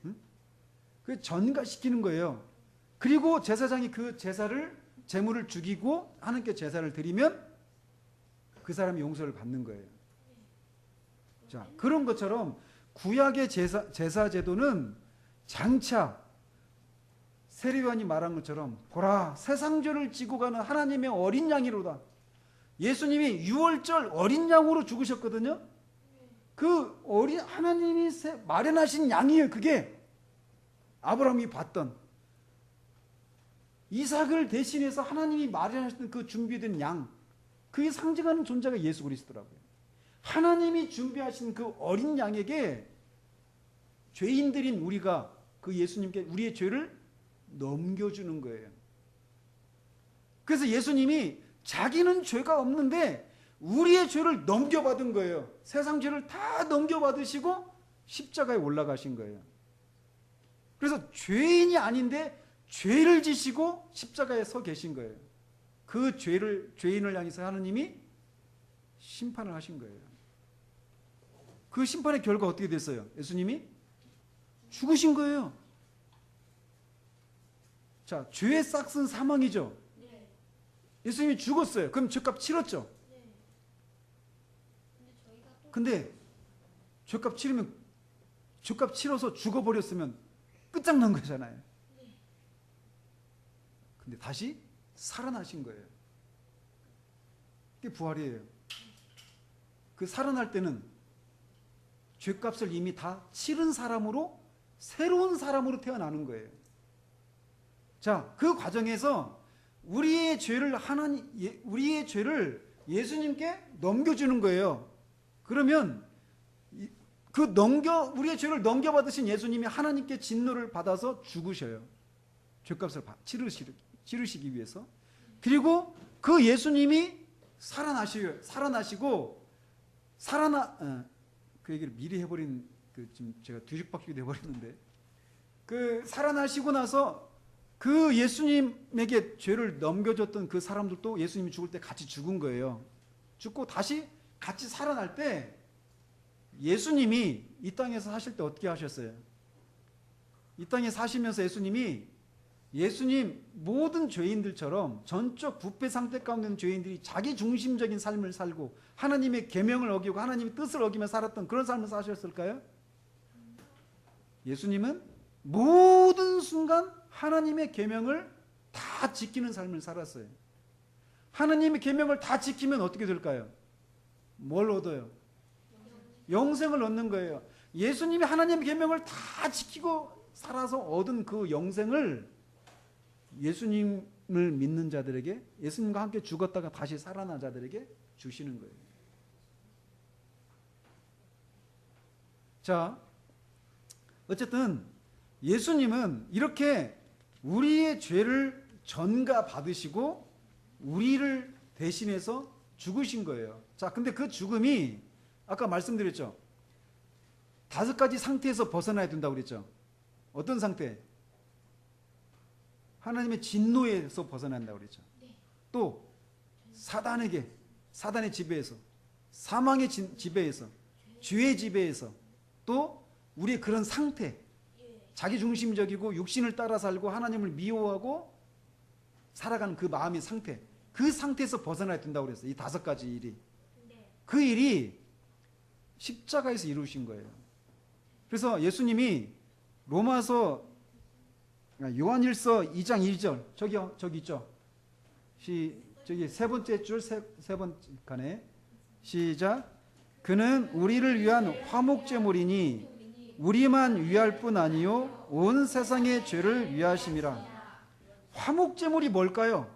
응? 그 전가시키는 거예요. 그리고 제사장이 그 제물을 죽이고 하나님께 제사를 드리면 그 사람이 용서를 받는 거예요. 자, 그런 것처럼 구약의 제사 제도는 장차 세례요한이 말한 것처럼 보라 세상 죄를 지고 가는 하나님의 어린 양이로다. 예수님이 유월절 어린 양으로 죽으셨거든요. 그 하나님이 마련하신 양이에요. 그게 아브라함이 봤던 이삭을 대신해서 하나님이 마련하신 그 준비된 양, 그게 상징하는 존재가 예수 그리스도라고요. 하나님이 준비하신 그 어린 양에게 죄인들인 우리가 그 예수님께 우리의 죄를 넘겨주는 거예요. 그래서 예수님이 자기는 죄가 없는데 우리의 죄를 넘겨받은 거예요. 세상 죄를 다 넘겨받으시고 십자가에 올라가신 거예요. 그래서 죄인이 아닌데 죄를 지시고 십자가에 서 계신 거예요. 그 죄인을 향해서 하나님이 심판을 하신 거예요. 그 심판의 결과 어떻게 됐어요? 예수님이 죽으신 거예요. 자, 죄의 싹은 사망이죠. 예수님이 죽었어요. 그럼 죄값 치렀죠. 근데 죄값 치러서 죽어버렸으면 끝장난 거잖아요. 근데 다시 살아나신 거예요. 그게 부활이에요. 그 살아날 때는 죄값을 이미 다 치른 사람으로 새로운 사람으로 태어나는 거예요. 자, 그 과정에서 우리의 죄를 예수님께 넘겨주는 거예요. 그러면 우리의 죄를 넘겨받으신 예수님이 하나님께 진노를 받아서 죽으셔요. 죄값을 치르시기 위해서. 그리고 그 예수님이 살아나시고 그 얘기를 미리 해버린 지금 제가 뒤죽박죽이 돼버렸는데 살아나시고 나서 그 예수님에게 죄를 넘겨줬던 그 사람들도 예수님이 죽을 때 같이 죽은 거예요. 죽고 다시 같이 살아날 때 예수님이 이 땅에서 사실 때 어떻게 하셨어요? 이 땅에 사시면서 예수님 모든 죄인들처럼 전적 부패 상태 가운데 있는 죄인들이 자기 중심적인 삶을 살고 하나님의 계명을 어기고 하나님의 뜻을 어기며 살았던 그런 삶을 사셨을까요? 예수님은 모든 순간 하나님의 계명을 다 지키는 삶을 살았어요. 하나님의 계명을 다 지키면 어떻게 될까요? 뭘 얻어요? 영생을 얻는 거예요. 예수님이 하나님의 계명을 다 지키고 살아서 얻은 그 영생을 예수님을 믿는 자들에게, 예수님과 함께 죽었다가 다시 살아난 자들에게 주시는 거예요. 자, 어쨌든 예수님은 이렇게 우리의 죄를 전가받으시고 우리를 대신해서 죽으신 거예요. 자, 근데 그 죽음이 아까 말씀드렸죠. 5가지 상태에서 벗어나야 된다고 그랬죠. 어떤 상태? 하나님의 진노에서 벗어난다고 그랬죠. 또 사단의 지배에서, 사망의 지배에서, 죄의 지배에서, 또 우리의 그런 상태, 자기중심적이고 육신을 따라 살고 하나님을 미워하고 살아가는 그 마음의 상태, 그 상태에서 벗어나야 된다고 그랬어요. 이 5가지 일이. 그 일이 십자가에서 이루신 거예요. 그래서 예수님이 요한일서 2장 1절 저기 있죠. 저기 세 번째 줄 세 번째 칸에 시작. 그는 우리를 위한 화목제물이니 우리만 위할 뿐 아니요 온 세상의 죄를 위하심이라. 화목제물이 뭘까요?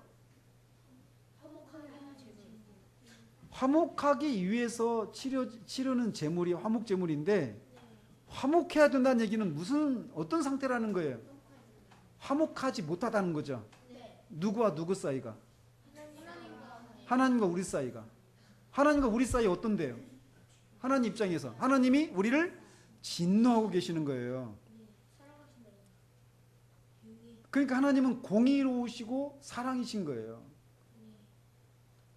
화목하기 위해서 치르는 제물이 화목제물인데, 화목해야 된다는 얘기는 어떤 상태라는 거예요? 화목하지 못하다는 거죠. 누구와 누구 사이가? 하나님과 우리 사이가. 하나님과 우리 사이 어떤데요? 하나님 입장에서 하나님이 우리를 진노하고 계시는 거예요. 그러니까 하나님은 공의로우시고 사랑이신 거예요.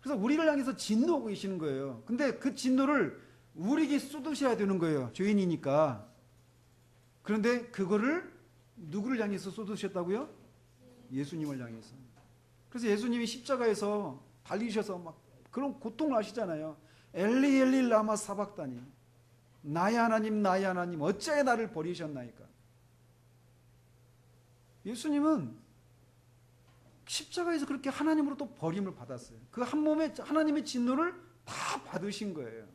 그래서 우리를 향해서 진노하고 계시는 거예요. 근데 그 진노를 우리에게 쏟으셔야 되는 거예요. 죄인이니까. 그런데 그거를 누구를 향해서 쏟으셨다고요? 예수님을 향해서. 그래서 예수님이 십자가에서 달리셔서 막 그런 고통을 하시잖아요. 엘리 엘리 라마 사박다니, 나의 하나님 어찌하여 나를 버리셨나이까. 예수님은 십자가에서 그렇게 하나님으로부터 버림을 받았어요. 그 한 몸에 하나님의 진노를 다 받으신 거예요.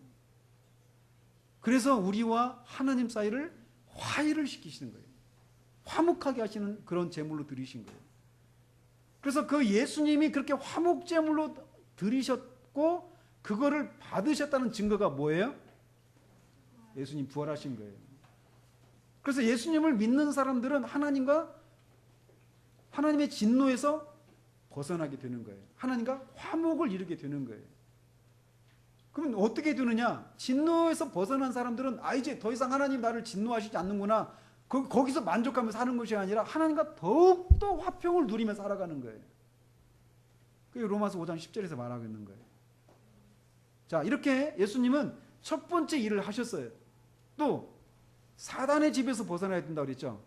그래서 우리와 하나님 사이를 화해를 시키시는 거예요. 화목하게 하시는 그런 제물로 드리신 거예요. 그래서 그 예수님이 그렇게 화목제물로 드리셨고 그거를 받으셨다는 증거가 뭐예요? 예수님 부활하신 거예요. 그래서 예수님을 믿는 사람들은 하나님의 진노에서 벗어나게 되는 거예요. 하나님과 화목을 이루게 되는 거예요. 그러면 어떻게 되느냐? 진노에서 벗어난 사람들은 이제 더 이상 하나님 나를 진노하시지 않는구나. 거기서 만족하며 사는 것이 아니라 하나님과 더욱더 화평을 누리며 살아가는 거예요. 그게 로마서 5장 10절에서 말하고 있는 거예요. 자, 이렇게 예수님은 첫 번째 일을 하셨어요. 또 사단의 집에서 벗어나야 된다고 그랬죠.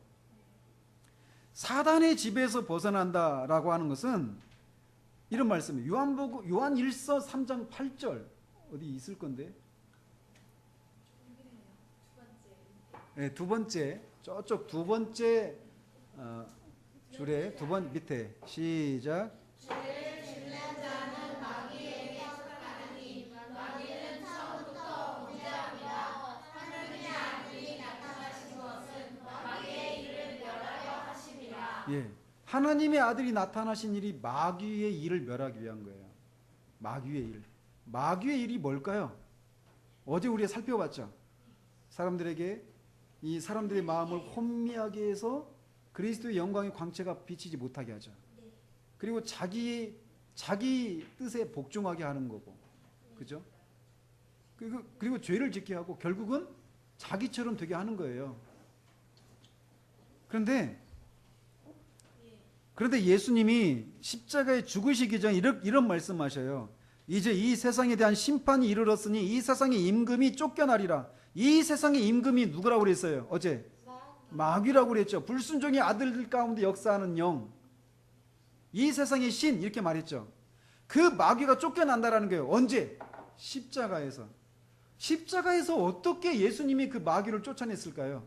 사단의 집에서 벗어난다라고 하는 것은 이런 말씀이에요. 요한일서 3장 8절 어디 있을 건데. 네, 두 번째 저쪽 두 번째 줄에 두 번 밑에 시작. 죄를 짓는 자는 마귀에게 속하느니 마귀는 처음부터 범죄합니다. 하느님의 아들이 나타나신 것은 마귀의 일을 멸하려 하심이라. 예, 하나님의 아들이 나타나신 일이 마귀의 일을 멸하기 위한 거예요. 마귀의 일. 마귀의 일이 뭘까요? 어제 우리가 살펴봤죠. 사람들에게 이 사람들의 마음을 혼미하게 해서 그리스도의 영광의 광채가 비치지 못하게 하죠. 그리고 자기 뜻에 복종하게 하는 거고, 그죠? 그리고 죄를 짓게 하고 결국은 자기처럼 되게 하는 거예요. 그런데 예수님이 십자가에 죽으시기 전에 이런 말씀하셔요. 이제 이 세상에 대한 심판이 이르렀으니 이 세상의 임금이 쫓겨나리라. 이 세상의 임금이 누구라고 그랬어요? 어제 마귀라고 그랬죠. 불순종의 아들들 가운데 역사하는 영, 이 세상의 신, 이렇게 말했죠. 그 마귀가 쫓겨난다라는 거예요. 언제? 십자가에서. 십자가에서 어떻게 예수님이 그 마귀를 쫓아냈을까요?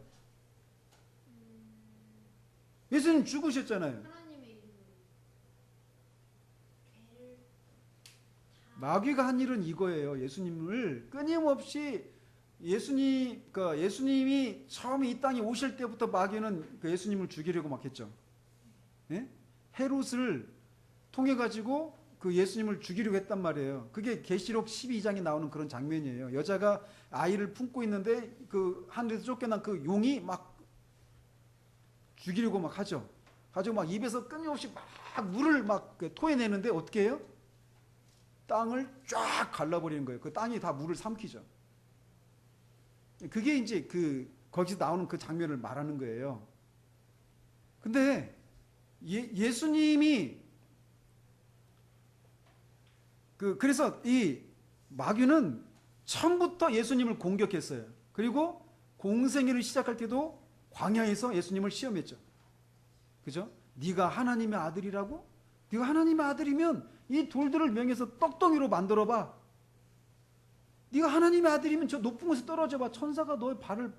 예수님 죽으셨잖아요. 하나님의 이름으로 죄를 마귀가 한 일은 이거예요. 예수님을 끊임없이 예수님이 처음에 이 땅에 오실 때부터 마귀는 그 예수님을 죽이려고 막 했죠. 예? 헤롯을 통해 가지고 그 예수님을 죽이려고 했단 말이에요. 그게 계시록 12장에 나오는 그런 장면이에요. 여자가 아이를 품고 있는데 그 하늘에서 쫓겨난 그 용이 막 죽이려고 막 하죠. 가지고 막 입에서 끊임없이 막 물을 막 토해내는데 어떻게 해요? 땅을 쫙 갈라버리는 거예요. 그 땅이 다 물을 삼키죠. 그게 이제 거기서 나오는 그 장면을 말하는 거예요. 근데 예수님이 그래서 이 마귀는 처음부터 예수님을 공격했어요. 그리고 공생애를 시작할 때도 광야에서 예수님을 시험했죠. 그죠? 네가 하나님의 아들이라고? 네가 하나님의 아들이면 이 돌들을 명해서 떡덩이로 만들어 봐. 네가 하나님의 아들이면 저 높은 곳에 떨어져 봐. 천사가 너의 발을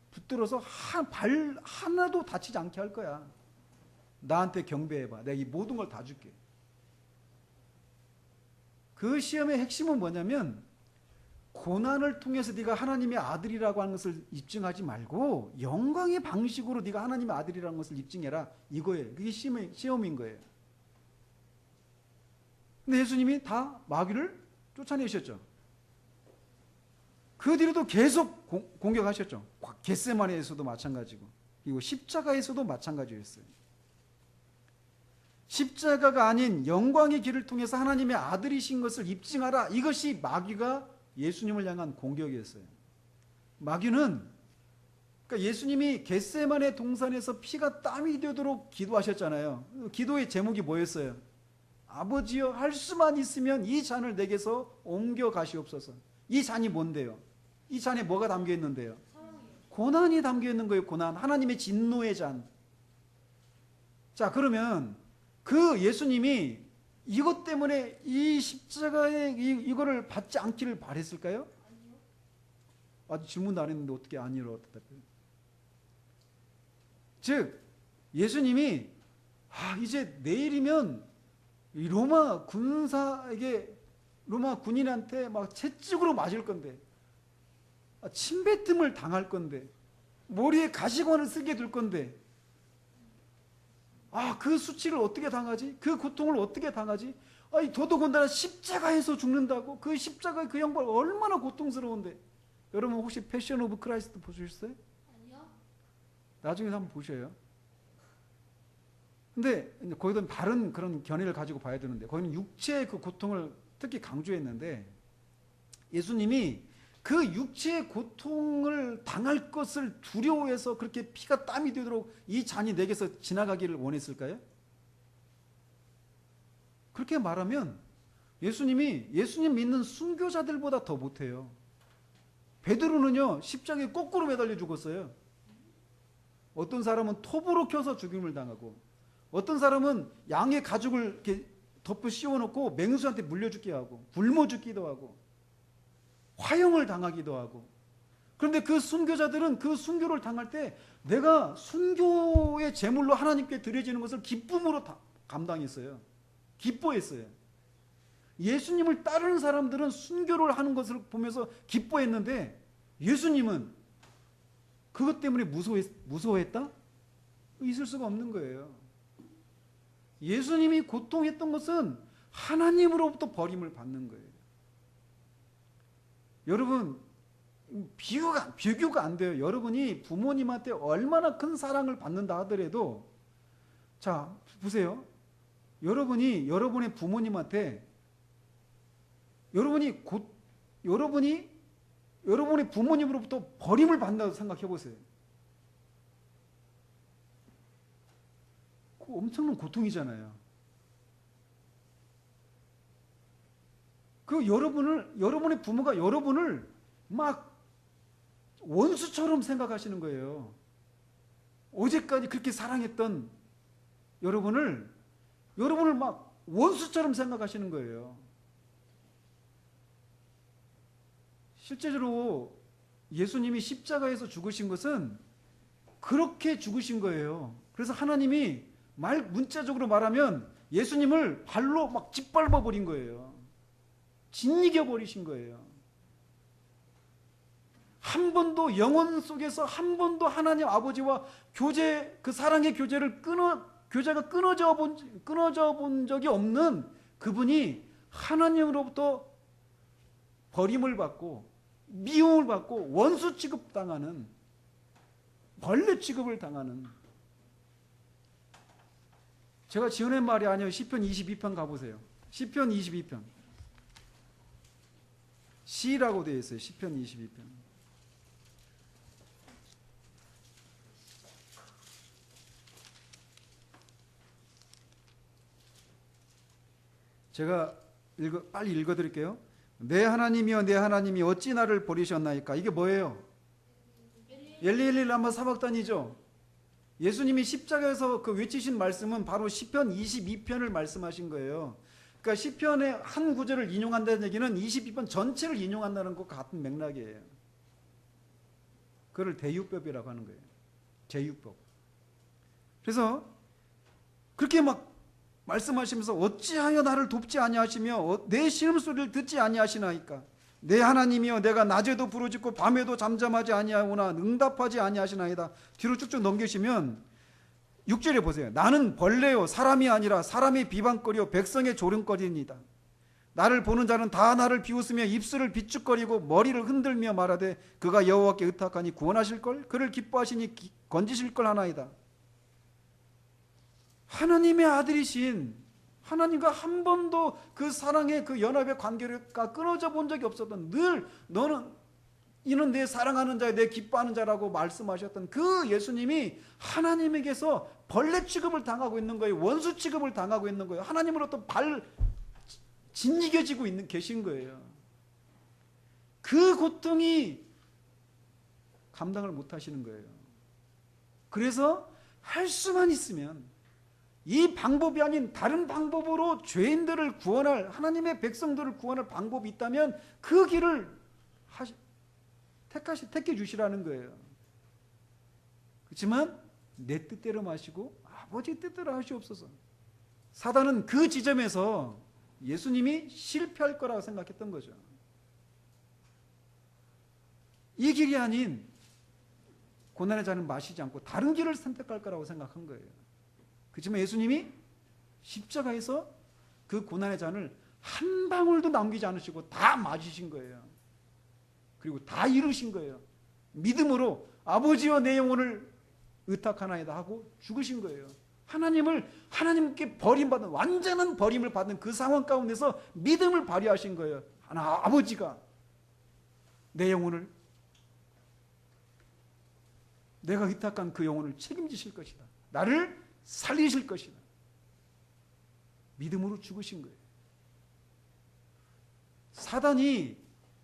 붙들어서 발 하나도 다치지 않게 할 거야. 나한테 경배해 봐. 내가 이 모든 걸 다 줄게. 그 시험의 핵심은 뭐냐면 고난을 통해서 네가 하나님의 아들이라고 하는 것을 입증하지 말고 영광의 방식으로 네가 하나님의 아들이라는 것을 입증해라. 이거예요. 그게 시험인 거예요. 근데 예수님이 다 마귀를 쫓아내셨죠. 그 뒤로도 계속 공격하셨죠. 겟세마네에서도 마찬가지고, 그리고 십자가에서도 마찬가지였어요. 십자가가 아닌 영광의 길을 통해서 하나님의 아들이신 것을 입증하라. 이것이 마귀가 예수님을 향한 공격이었어요. 마귀는, 그러니까 예수님이 겟세마네 동산에서 피가 땀이 되도록 기도하셨잖아요. 기도의 제목이 뭐였어요? 아버지여, 할 수만 있으면 이 잔을 내게서 옮겨 가시옵소서. 이 잔이 뭔데요? 이 잔에 뭐가 담겨 있는데요? 고난이 담겨 있는 거예요. 고난. 하나님의 진노의 잔. 자, 그러면 그 예수님이 이것 때문에 이 십자가에 이거를 받지 않기를 바랬을까요? 아직 질문도 안 했는데 어떻게 아니라고 대답해요? 즉 예수님이 이제 내일이면 이 로마 군인한테 막 채찍으로 맞을 건데, 침뱉음을 당할 건데, 머리에 가시관을 쓰게 될 건데, 그 수치를 어떻게 당하지? 그 고통을 어떻게 당하지? 더더군다나 십자가에서 죽는다고? 그 십자가의 그 형벌 얼마나 고통스러운데. 여러분 혹시 패션 오브 크라이스트 보셨어요? 아니요. 나중에 한번 보셔요. 근데 거기는 다른 그런 견해를 가지고 봐야 되는데, 거기는 육체의 그 고통을 특히 강조했는데, 예수님이 그 육체의 고통을 당할 것을 두려워해서 그렇게 피가 땀이 되도록 이 잔이 내게서 지나가기를 원했을까요? 그렇게 말하면 예수님 믿는 순교자들보다 더 못해요. 베드로는요, 십자가에 거꾸로 매달려 죽었어요. 어떤 사람은 톱으로 켜서 죽임을 당하고, 어떤 사람은 양의 가죽을 이렇게 덮어 씌워놓고 맹수한테 물려 죽게 하고, 굶어 죽기도 하고, 화형을 당하기도 하고. 그런데 그 순교자들은 그 순교를 당할 때 내가 순교의 제물로 하나님께 드려지는 것을 기쁨으로 감당했어요. 기뻐했어요. 예수님을 따르는 사람들은 순교를 하는 것을 보면서 기뻐했는데, 예수님은 그것 때문에 무서워했다? 있을 수가 없는 거예요. 예수님이 고통했던 것은 하나님으로부터 버림을 받는 거예요. 여러분, 비교가 안 돼요. 여러분이 부모님한테 얼마나 큰 사랑을 받는다 하더라도, 자, 보세요. 여러분의 부모님한테 여러분의 부모님으로부터 버림을 받는다고 생각해 보세요. 그 엄청난 고통이잖아요. 그 여러분의 부모가 여러분을 막 원수처럼 생각하시는 거예요. 어제까지 그렇게 사랑했던 여러분을 막 원수처럼 생각하시는 거예요. 실제로 예수님이 십자가에서 죽으신 것은 그렇게 죽으신 거예요. 그래서 하나님이 문자적으로 말하면 예수님을 발로 막 짓밟아 버린 거예요. 짓이겨 버리신 거예요. 한 번도 영혼 속에서 한 번도 하나님 아버지와 그 사랑의 교제가 끊어져 본 적이 없는 그분이 하나님으로부터 버림을 받고 미움을 받고 원수 취급당하는, 벌레 취급을 당하는, 제가 지어낸 말이 아니에요. 시편 22편 가보세요. 시편 22편 시라고 되어 있어요. 시편 22편. 제가 빨리 읽어드릴게요. 내 하나님이여 내 하나님이 어찌 나를 버리셨나이까. 이게 뭐예요? 엘리엘리 라마 사박단이죠. 예수님이 십자가에서 그 외치신 말씀은 바로 시편 22편을 말씀하신 거예요. 그러니까 시편의 한 구절을 인용한다는 얘기는 22편 전체를 인용한다는 것 같은 맥락이에요. 그걸 대유법이라고 하는 거예요. 제유법. 그래서 그렇게 막 말씀하시면서 어찌하여 나를 돕지 아니하시며 내 신음소리를 듣지 아니하시나이까. 내 하나님이여 내가 낮에도 부르짖고 밤에도 잠잠하지 아니하오나 응답하지 아니하시나이다. 뒤로 쭉쭉 넘기시면 6절에 보세요. 나는 벌레요 사람이 아니라 사람의 비방거리요 백성의 조롱거리입니다. 나를 보는 자는 다 나를 비웃으며 입술을 비축거리고 머리를 흔들며 말하되 그가 여호와께 의탁하니 구원하실걸 그를 기뻐하시니 건지실걸 하나이다. 하나님의 아들이신 하나님과 한 번도 그 사랑의 그 연합의 관계가 끊어져 본 적이 없었던, 늘 이는 내 사랑하는 자야 내 기뻐하는 자라고 말씀하셨던 그 예수님이 하나님에게서 벌레 취급을 당하고 있는 거예요. 원수 취급을 당하고 있는 거예요. 하나님으로부터 짓이겨지고 계신 거예요. 그 고통이 감당을 못 하시는 거예요. 그래서 할 수만 있으면 이 방법이 아닌 다른 방법으로 죄인들을 구원할, 하나님의 백성들을 구원할 방법이 있다면 그 길을 택해 주시라는 거예요. 그렇지만 내 뜻대로 마시고 아버지 뜻대로 하시옵소서. 사단은 그 지점에서 예수님이 실패할 거라고 생각했던 거죠. 이 길이 아닌 고난의 잔을 마시지 않고 다른 길을 선택할 거라고 생각한 거예요. 그렇지만 예수님이 십자가에서 그 고난의 잔을 한 방울도 남기지 않으시고 다 마시신 거예요. 그리고 다 이루신 거예요. 믿음으로 아버지여 내 영혼을 의탁하나이다 하고 죽으신 거예요. 하나님께 버림받은, 완전한 버림을 받는 그 상황 가운데서 믿음을 발휘하신 거예요. 아버지가 내 영혼을, 내가 의탁한 그 영혼을 책임지실 것이다. 나를 살리실 것이다. 믿음으로 죽으신 거예요. 사단이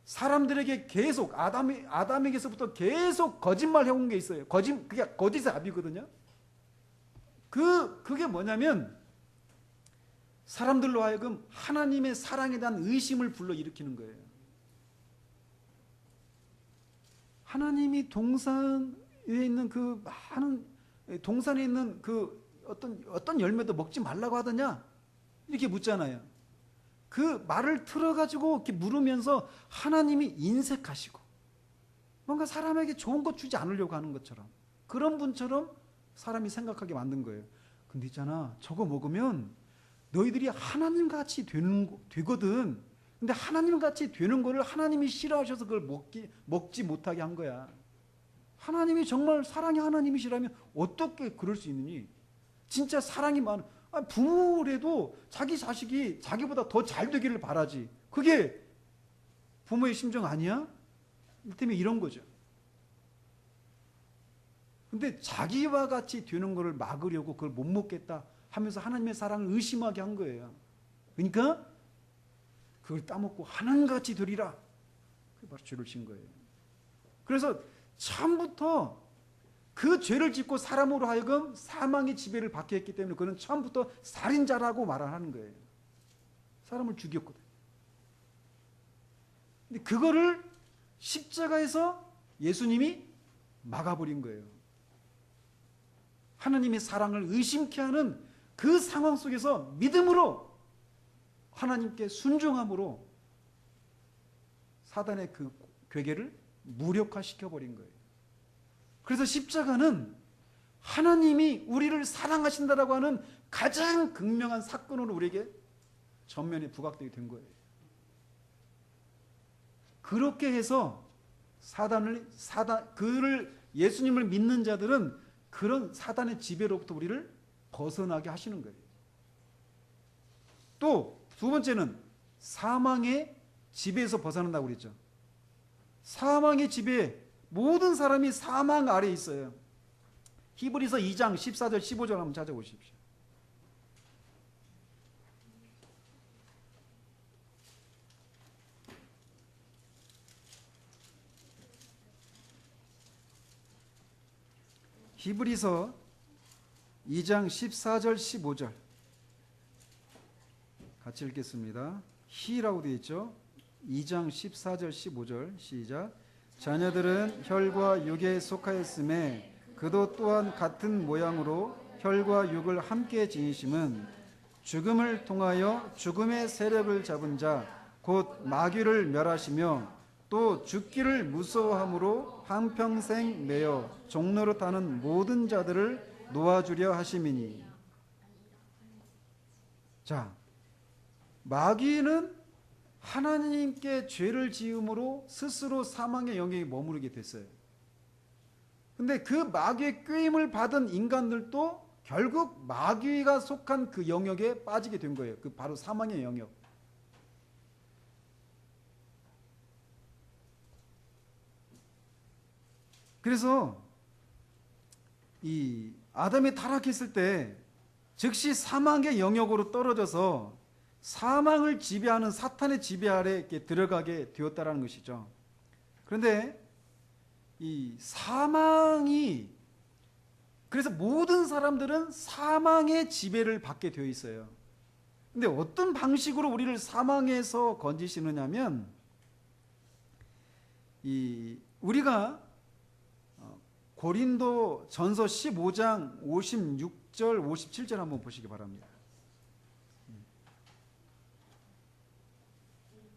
사람들에게 계속 아담에게서부터 계속 거짓말 해온 게 있어요. 그게 거짓의 압이거든요. 그게 뭐냐면 사람들로 하여금 하나님의 사랑에 대한 의심을 불러일으키는 거예요. 하나님이 동산에 있는 그 많은 동산에 있는 그 어떤 열매도 먹지 말라고 하더냐? 이렇게 묻잖아요. 그 말을 틀어가지고 이렇게 물으면서 하나님이 인색하시고 뭔가 사람에게 좋은 것 주지 않으려고 하는 것처럼, 그런 분처럼 사람이 생각하게 만든 거예요. 근데 있잖아, 저거 먹으면 너희들이 하나님같이 되거든. 근데 하나님 같이 되는 거를 하나님이 싫어하셔서 그걸 먹지 못하게 한 거야. 하나님이 정말 사랑의 하나님이시라면 어떻게 그럴 수 있느니? 진짜 사랑이 많은 부모라도 자기 자식이 자기보다 더 잘 되기를 바라지. 그게 부모의 심정 아니야? 때문에 이런 거죠. 근데 자기와 같이 되는 것을 막으려고 그걸 못 먹겠다 하면서 하나님의 사랑을 의심하게 한 거예요. 그러니까 그걸 따먹고 하나님같이 되리라. 그게 바로 죄를 진 거예요. 그래서 처음부터 그 죄를 짓고 사람으로 하여금 사망의 지배를 받게 했기 때문에 그는 처음부터 살인자라고 말을 하는 거예요. 사람을 죽였거든. 근데 그거를 십자가에서 예수님이 막아버린 거예요. 하나님의 사랑을 의심케 하는 그 상황 속에서 믿음으로 하나님께 순종함으로 사단의 그 괴계를 무력화시켜버린 거예요. 그래서 십자가는 하나님이 우리를 사랑하신다라고 하는 가장 극명한 사건으로 우리에게 전면에 부각되게 된 거예요. 그렇게 해서 그를 예수님을 믿는 자들은 그런 사단의 지배로부터 우리를 벗어나게 하시는 거예요. 또 두 번째는 사망의 지배에서 벗어난다고 그랬죠. 사망의 지배, 모든 사람이 사망 아래에 있어요. 히브리서 2장 14절 15절 한번 찾아보십시오. 히브리서 2장 14절 15절 같이 읽겠습니다. 히라고 되어 있죠. 2장 14절 15절 시작. 자녀들은 혈과 육에 속하였음에 그도 또한 같은 모양으로 혈과 육을 함께 지니심은 죽음을 통하여 죽음의 세력을 잡은 자 곧 마귀를 멸하시며 또 죽기를 무서워함으로 한평생 매여 종로로 타는 모든 자들을 놓아주려 하심이니. 자, 마귀는 하나님께 죄를 지음으로 스스로 사망의 영역에 머무르게 됐어요. 근데 그 마귀의 꾀임을 받은 인간들도 결국 마귀가 속한 그 영역에 빠지게 된 거예요. 그 바로 사망의 영역. 그래서 이 아담이 타락했을 때 즉시 사망의 영역으로 떨어져서 사망을 지배하는 사탄의 지배 아래 이렇게 들어가게 되었다라는 것이죠. 그런데 이 사망이 그래서 모든 사람들은 사망의 지배를 받게 되어 있어요. 근데 어떤 방식으로 우리를 사망에서 건지시느냐면 우리가 고린도 전서 15장 56절 57절 한번 보시기 바랍니다.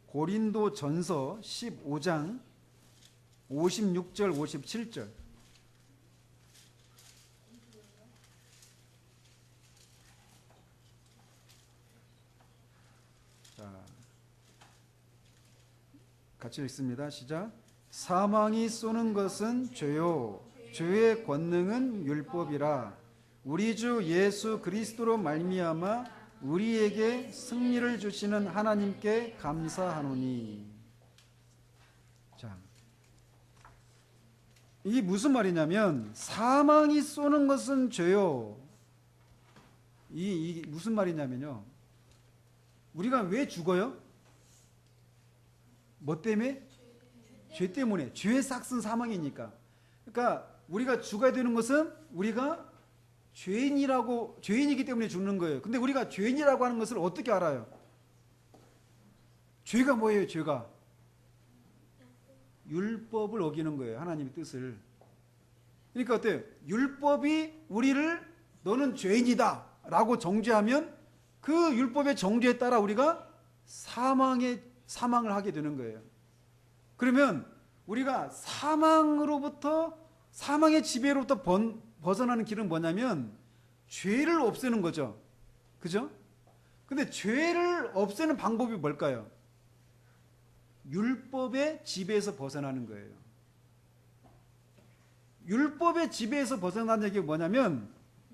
고린도 전서 15장 56절 57절. 자, 같이 읽습니다. 시작. 사망이 쏘는 것은 죄요 죄의 권능은 율법이라 우리 주 예수 그리스도로 말미암아 우리에게 승리를 주시는 하나님께 감사하노니. 자, 이게 무슨 말이냐면 사망이 쏘는 것은 죄요. 이게 무슨 말이냐면요. 우리가 왜 죽어요? 뭐 때문에? 죄 때문에. 죄의 싹슨 사망이니까. 그러니까 우리가 죽어야 되는 것은 우리가 죄인이기 때문에 죽는 거예요. 근데 우리가 죄인이라고 하는 것을 어떻게 알아요? 죄가 뭐예요? 죄가 율법을 어기는 거예요. 하나님의 뜻을. 그러니까 어때요? 율법이 우리를 너는 죄인이다 라고 정죄하면 그 율법의 정죄에 따라 우리가 사망을 하게 되는 거예요. 그러면 우리가 사망의 지배로부터 벗어나는 길은 뭐냐면 죄를 없애는 거죠. 그죠? 근데 죄를 없애는 방법이 뭘까요? 율법의 지배에서 벗어나는 거예요. 율법의 지배에서 벗어나는 얘기가 뭐냐면,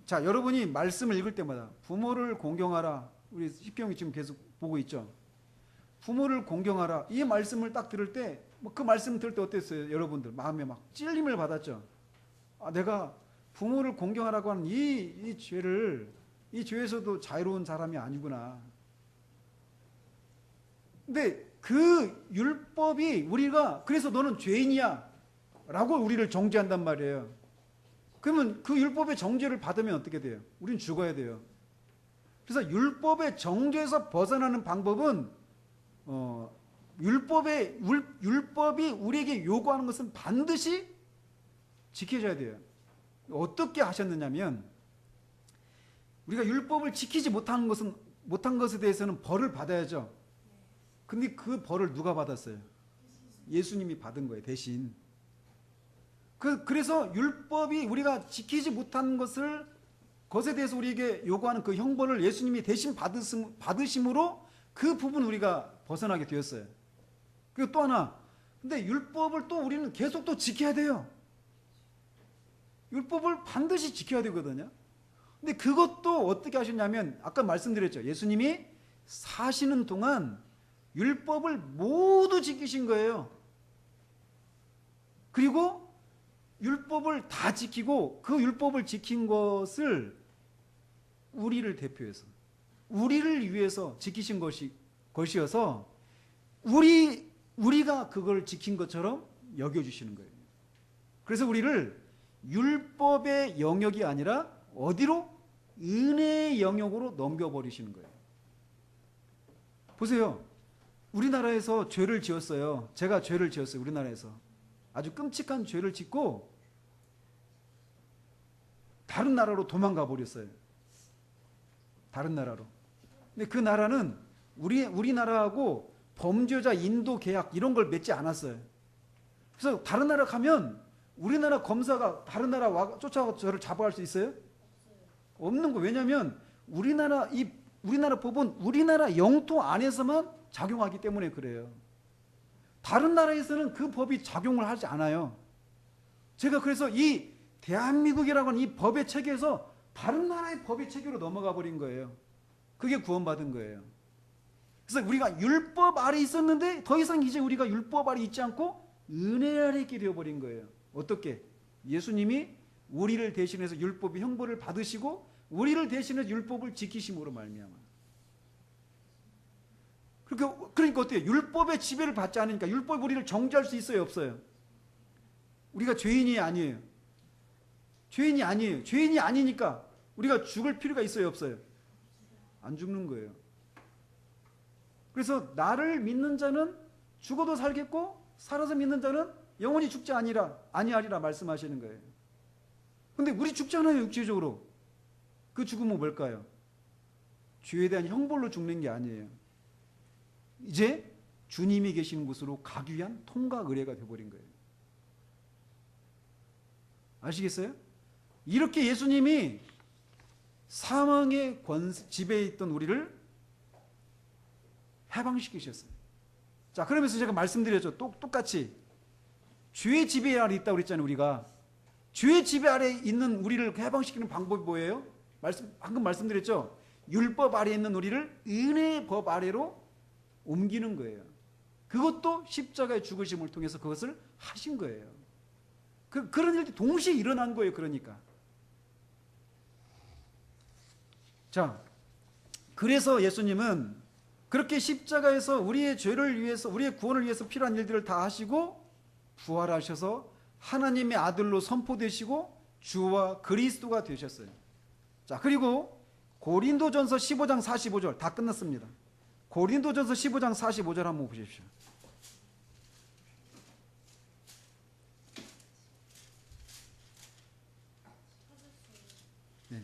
자, 여러분이 말씀을 읽을 때마다 부모를 공경하라. 우리 십경이 지금 계속 보고 있죠. 부모를 공경하라. 이 말씀을 딱 들을 때, 그 말씀 들을 때 어땠어요? 여러분들 마음에 막 찔림을 받았죠. 아, 내가 부모를 공경하라고 하는 이 죄를, 이 죄에서도 자유로운 사람이 아니구나. 근데 그 율법이 우리가, 그래서 너는 죄인이야 라고 우리를 정죄한단 말이에요. 그러면 그 율법의 정죄를 받으면 어떻게 돼요? 우린 죽어야 돼요. 그래서 율법의 정죄에서 벗어나는 방법은 율법이 우리에게 요구하는 것은 반드시 지켜줘야 돼요. 어떻게 하셨느냐면, 우리가 율법을 지키지 못한 것에 대해서는 벌을 받아야죠. 근데 그 벌을 누가 받았어요? 예수님이 받은 거예요, 대신. 그래서 율법이 우리가 지키지 못한 것에 대해서 우리에게 요구하는 그 형벌을 예수님이 대신 받으심으로 그 부분 우리가 벗어나게 되었어요. 그리고 또 하나, 근데 율법을 또 우리는 계속 또 지켜야 돼요. 율법을 반드시 지켜야 되거든요. 근데 그것도 어떻게 하셨냐면, 아까 말씀드렸죠. 예수님이 사시는 동안 율법을 모두 지키신 거예요. 그리고 율법을 다 지키고, 그 율법을 지킨 것을 우리를 대표해서, 우리를 위해서 지키신 것이어서 우리가 그걸 지킨 것처럼 여겨주시는 거예요. 그래서 우리를 율법의 영역이 아니라 어디로? 은혜의 영역으로 넘겨버리시는 거예요. 보세요. 우리나라에서 죄를 지었어요. 제가 죄를 지었어요. 우리나라에서 아주 끔찍한 죄를 짓고 다른 나라로 도망가 버렸어요. 다른 나라로. 근데 그 나라는 우리나라하고 범죄자 인도 계약 이런 걸 맺지 않았어요. 그래서 다른 나라 가면 우리나라 검사가 다른 나라 쫓아가서 저를 잡아갈 수 있어요? 없는 거. 왜냐하면 우리나라 법은 우리나라 영토 안에서만 작용하기 때문에 그래요. 다른 나라에서는 그 법이 작용을 하지 않아요. 제가 그래서 이 대한민국이라고 하는 이 법의 체계에서 다른 나라의 법의 체계로 넘어가 버린 거예요. 그게 구원받은 거예요. 그래서 우리가 율법 아래 있었는데 더 이상 이제 우리가 율법 아래 있지 않고 은혜 아래 있게 되어버린 거예요. 어떻게? 예수님이 우리를 대신해서 율법의 형벌을 받으시고 우리를 대신해서 율법을 지키심으로 말미암아. 그러니까 어때요? 율법의 지배를 받지 않으니까 율법이 우리를 정죄할 수 있어요, 없어요? 우리가 죄인이 아니에요. 죄인이 아니에요. 죄인이 아니니까 우리가 죽을 필요가 있어요, 없어요? 안 죽는 거예요. 그래서 나를 믿는 자는 죽어도 살겠고 살아서 믿는 자는 영원히 죽지 아니하리라 말씀하시는 거예요. 근데 우리 죽잖아요, 육체적으로. 그 죽음은 뭘까요? 죄에 대한 형벌로 죽는 게 아니에요. 이제 주님이 계시는 곳으로 가기 위한 통과 의례가 되어버린 거예요. 아시겠어요? 이렇게 예수님이 사망의 지배에 있던 우리를 해방시키셨어요. 자, 그러면서 제가 말씀드렸죠. 똑같이 죄의 지배 아래 있다고 그랬잖아요. 우리가 죄의 지배 아래 있는 우리를 해방시키는 방법이 뭐예요? 방금 말씀드렸죠. 율법 아래에 있는 우리를 은혜의 법 아래로 옮기는 거예요. 그것도 십자가의 죽으심을 통해서 그것을 하신 거예요. 그런 일이 동시에 일어난 거예요. 그러니까. 자, 그래서 예수님은 그렇게 십자가에서 우리의 죄를 위해서, 우리의 구원을 위해서 필요한 일들을 다 하시고 부활하셔서 하나님의 아들로 선포되시고 주와 그리스도가 되셨어요. 자, 그리고 고린도전서 15장 45절 다 끝났습니다. 고린도전서 15장 45절 한번 보십시오. 네.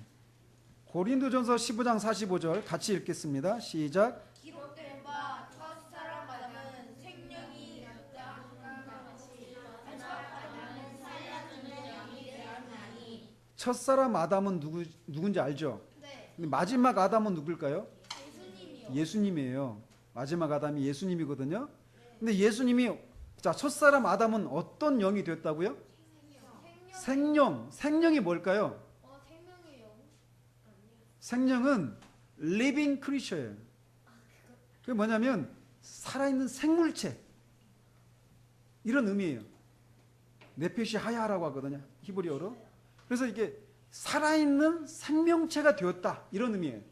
고린도전서 15장 45절 같이 읽겠습니다. 시작. 기록된 바 첫사람 아담은 생명이 아담은 살려주는 영이 되었나니. 첫사람 아담은 누군지 알죠? 네. 근데 마지막 아담은 누굴까요? 예수님이요. 예수님이에요. 마지막 아담이 예수님이거든요. 근데 예수님이 자, 첫사람 아담은 어떤 영이 되었다고요? 생명이 뭘까요? 생명의 영? 아니요. 생명은 living creature예요. 그게 뭐냐면 살아있는 생물체 이런 의미예요. 네페시 하야라고 하거든요, 히브리어로. 그래서 이게 살아있는 생명체가 되었다 이런 의미예요.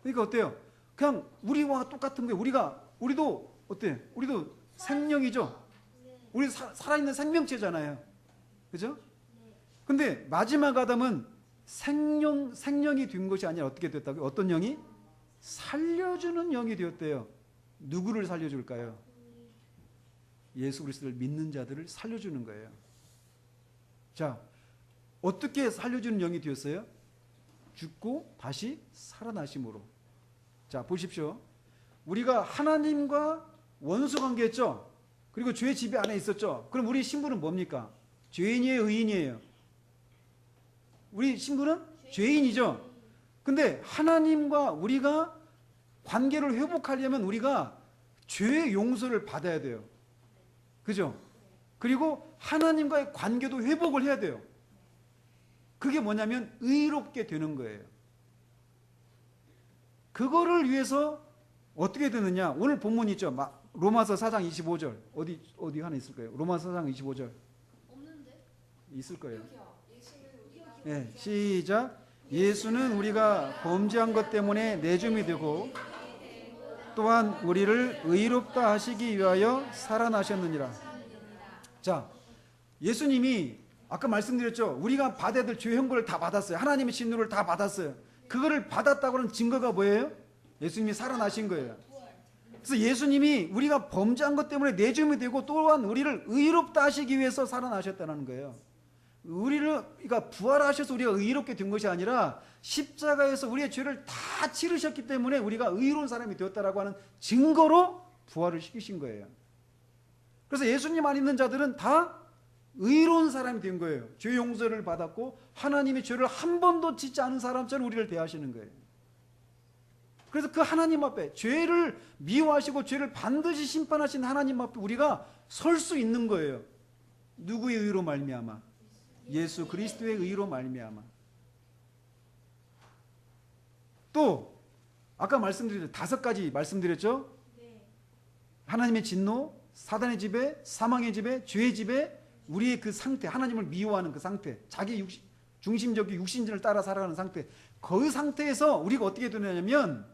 그러니까 어때요? 그냥 우리와 똑같은 거예요. 우리도 어때? 우리도 생명이죠. 우리 살아있는 생명체잖아요. 그죠? 근데 마지막 아담은 생명이 된 것이 아니라 어떻게 됐다고요? 어떤 영이? 살려주는 영이 되었대요. 누구를 살려줄까요? 예수 그리스도를 믿는 자들을 살려주는 거예요. 자, 어떻게 살려주는 영이 되었어요? 죽고 다시 살아나심으로. 자, 보십시오. 우리가 하나님과 원수 관계했죠? 그리고 죄의 지배 안에 있었죠? 그럼 우리 신분은 뭡니까? 죄인이에요, 의인이에요? 우리 신분은 죄인이죠? 근데 하나님과 우리가 관계를 회복하려면 우리가 죄의 용서를 받아야 돼요. 그죠? 그리고 하나님과의 관계도 회복을 해야 돼요. 그게 뭐냐면 의롭게 되는 거예요. 그거를 위해서 어떻게 되느냐? 오늘 본문 있죠? 로마서 4장 25절. 어디 하나 있을 거예요? 로마서 4장 25절. 없는데? 있을 거예요. 네, 시작. 예수는 우리가 범죄한 것 때문에 내줌이 되고 또한 우리를 의롭다 하시기 위하여 살아나셨느니라. 자, 예수님이 아까 말씀드렸죠. 우리가 받아야 될 죄 형벌을 다 받았어요. 하나님의 진노를 다 받았어요. 그거를 받았다고 하는 증거가 뭐예요? 예수님이 살아나신 거예요. 그래서 예수님이 우리가 범죄한 것 때문에 내줌이 되고 또한 우리를 의롭다 하시기 위해서 살아나셨다는 거예요. 그러니까 부활하셔서 우리가 의롭게 된 것이 아니라 십자가에서 우리의 죄를 다 치르셨기 때문에 우리가 의로운 사람이 되었다라고 하는 증거로 부활을 시키신 거예요. 그래서 예수님 안 믿는 자들은 다 의로운 사람이 된 거예요. 죄 용서를 받았고 하나님의 죄를 한 번도 짓지 않은 사람처럼 우리를 대하시는 거예요. 그래서 그 하나님 앞에 죄를 미워하시고 죄를 반드시 심판하신 하나님 앞에 우리가 설 수 있는 거예요. 누구의 의로 말미암아? 예수 그리스도의 의로 말미암아. 또 아까 말씀드렸죠. 5가지 말씀드렸죠. 하나님의 진노, 사단의 지배, 사망의 지배, 죄의 지배, 우리의 그 상태, 하나님을 미워하는 그 상태, 자기 중심적인 육신진을 따라 살아가는 상태, 그 상태에서 우리가 어떻게 되냐면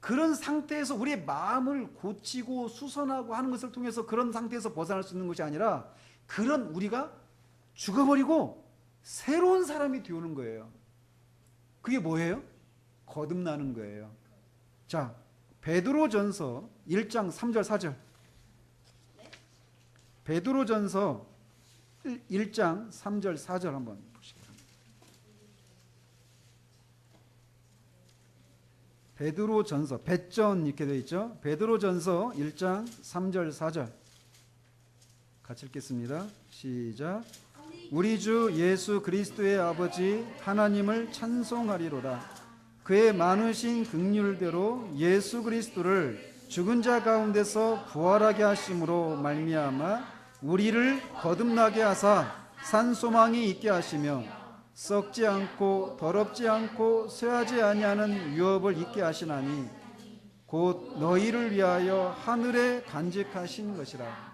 그런 상태에서 우리의 마음을 고치고 수선하고 하는 것을 통해서 그런 상태에서 벗어날 수 있는 것이 아니라 그런 우리가 죽어버리고 새로운 사람이 되오는 거예요. 그게 뭐예요? 거듭나는 거예요. 자, 베드로전서 1장 3절 4절. 베드로전서 1장 3절 4절 한번 보시겠습니다. 베드로전서 배전 이렇게 되어 있죠. 베드로전서 1장 3절 4절 같이 읽겠습니다. 시작. 우리 주 예수 그리스도의 아버지 하나님을 찬송하리로다. 그의 많으신 긍휼대로 예수 그리스도를 죽은 자 가운데서 부활하게 하심으로 말미암아 우리를 거듭나게 하사 산 소망이 있게 하시며 썩지 않고 더럽지 않고 쇠하지 아니하는 유업을 있게 하시나니 곧 너희를 위하여 하늘에 간직하신 것이라.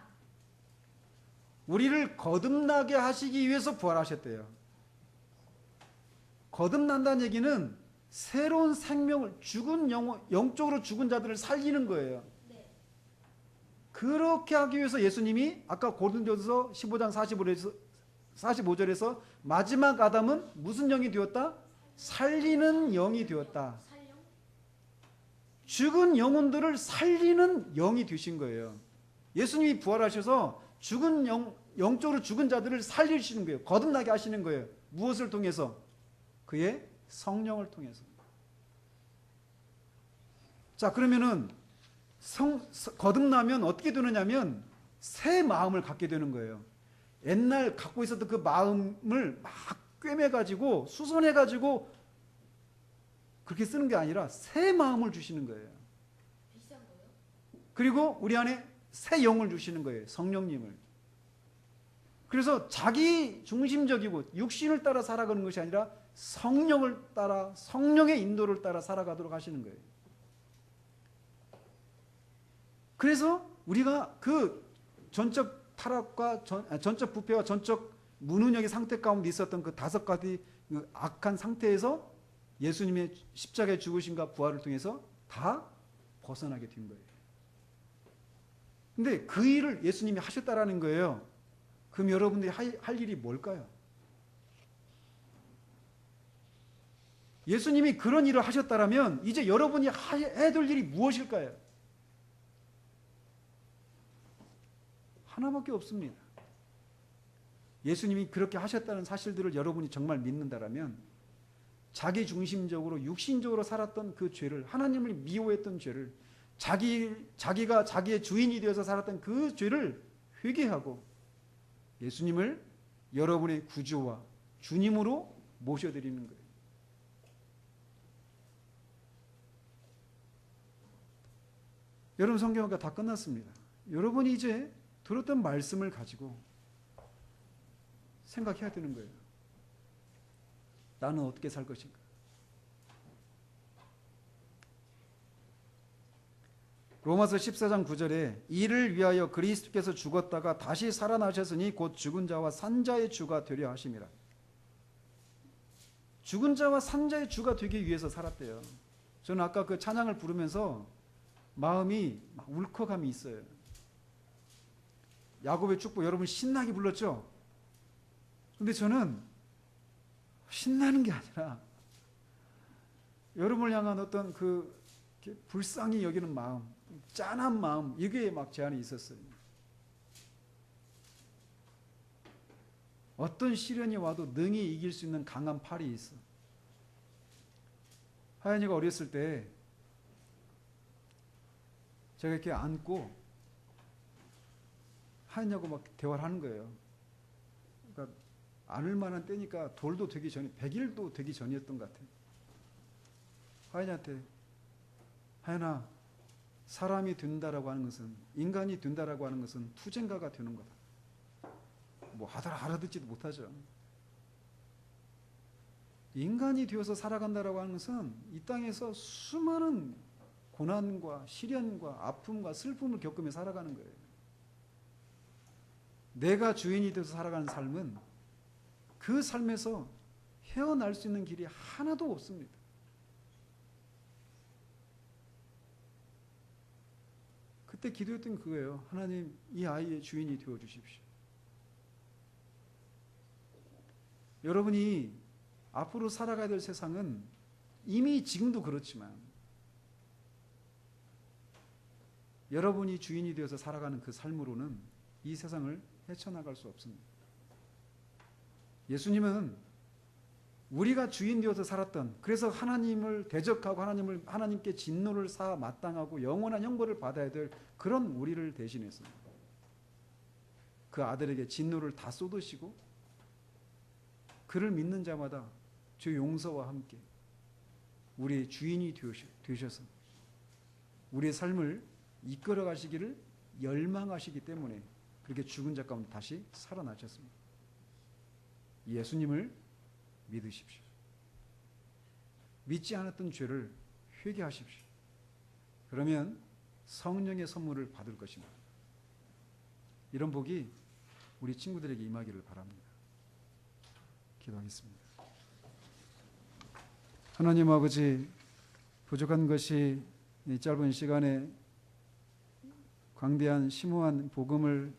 우리를 거듭나게 하시기 위해서 부활하셨대요. 거듭난다는 얘기는 새로운 생명을 영적으로 죽은 자들을 살리는 거예요. 그렇게 하기 위해서 예수님이 아까 고린도전서 15장 45절에서 마지막 아담은 무슨 영이 되었다? 살리는 영이 되었다. 죽은 영혼들을 살리는 영이 되신 거예요. 예수님이 부활하셔서 영적으로 죽은 자들을 살리시는 거예요. 거듭나게 하시는 거예요. 무엇을 통해서? 그의 성령을 통해서. 자, 그러면은 거듭나면 어떻게 되느냐면 새 마음을 갖게 되는 거예요. 옛날 갖고 있었던 그 마음을 막 꿰매가지고 수선해가지고 그렇게 쓰는 게 아니라 새 마음을 주시는 거예요. 그리고 우리 안에 새 영을 주시는 거예요. 성령님을. 그래서 자기 중심적이고 육신을 따라 살아가는 것이 아니라 성령을 따라, 성령의 인도를 따라 살아가도록 하시는 거예요. 그래서 우리가 그 전적 타락과 전적 부패와 전적 무능력의 상태 가운데 있었던 그 5가지 그 악한 상태에서 예수님의 십자가의 죽으심과 부활을 통해서 다 벗어나게 된 거예요. 근데 그 일을 예수님이 하셨다라는 거예요. 그럼 여러분들이 할 일이 뭘까요? 예수님이 그런 일을 하셨다라면 이제 여러분이 해야 될 일이 무엇일까요? 하나밖에 없습니다. 예수님이 그렇게 하셨다는 사실들을 여러분이 정말 믿는다라면 자기 중심적으로 육신적으로 살았던 그 죄를, 하나님을 미워했던 죄를, 자기가 자기의 주인이 되어서 살았던 그 죄를 회개하고 예수님을 여러분의 구주와 주님으로 모셔드리는 거예요. 여러분, 성경학과 다 끝났습니다. 여러분이 이제 들었던 말씀을 가지고 생각해야 되는 거예요. 나는 어떻게 살 것인가? 로마서 14장 9절에 이를 위하여 그리스도께서 죽었다가 다시 살아나셨으니 곧 죽은 자와 산 자의 주가 되려 하심이라. 죽은 자와 산 자의 주가 되기 위해서 살았대요. 저는 아까 그 찬양을 부르면서 마음이 막 울컥함이 있어요. 야곱의 축복 여러분 신나게 불렀죠? 근데 저는 신나는 게 아니라 여러분을 향한 어떤 그 불쌍히 여기는 마음, 짠한 마음, 이게 막 제 안에 있었어요. 어떤 시련이 와도 능히 이길 수 있는 강한 팔이 있어. 하연이가 어렸을 때 제가 이렇게 안고 하연이하고 막 대화를 하는 거예요. 그러니까 안을 만한 때니까 돌도 되기 전에 100일도 되기 전이었던 것 같아요. 하연이한테 하연아, 사람이 된다라고 하는 것은, 인간이 된다라고 하는 것은 투쟁가가 되는 거다. 뭐 하더라 알아듣지도 못하죠. 인간이 되어서 살아간다라고 하는 것은 이 땅에서 수많은 고난과 시련과 아픔과 슬픔을 겪으며 살아가는 거예요. 내가 주인이 돼서 살아가는 삶은 그 삶에서 헤어날 수 있는 길이 하나도 없습니다. 그때 기도했던 그거예요. 하나님, 이 아이의 주인이 되어 주십시오. 여러분이 앞으로 살아가야 될 세상은 이미 지금도 그렇지만 여러분이 주인이 되어서 살아가는 그 삶으로는 이 세상을 헤쳐나갈 수 없습니다. 예수님은 우리가 주인 되어서 살았던, 그래서 하나님을 대적하고 하나님께 진노를 사 마땅하고 영원한 형벌을 받아야 될 그런 우리를 대신해서 그 아들에게 진노를 다 쏟으시고 그를 믿는 자마다 주 용서와 함께 우리의 주인이 되셔서 우리의 삶을 이끌어 가시기를 열망하시기 때문에 그렇게 죽은 자 가운데 다시 살아나셨습니다. 예수님을 믿으십시오. 믿지 않았던 죄를 회개하십시오. 그러면 성령의 선물을 받을 것입니다. 이런 복이 우리 친구들에게 임하기를 바랍니다. 기도하겠습니다. 하나님 아버지, 부족한 것이 이 짧은 시간에 광대한 심오한 복음을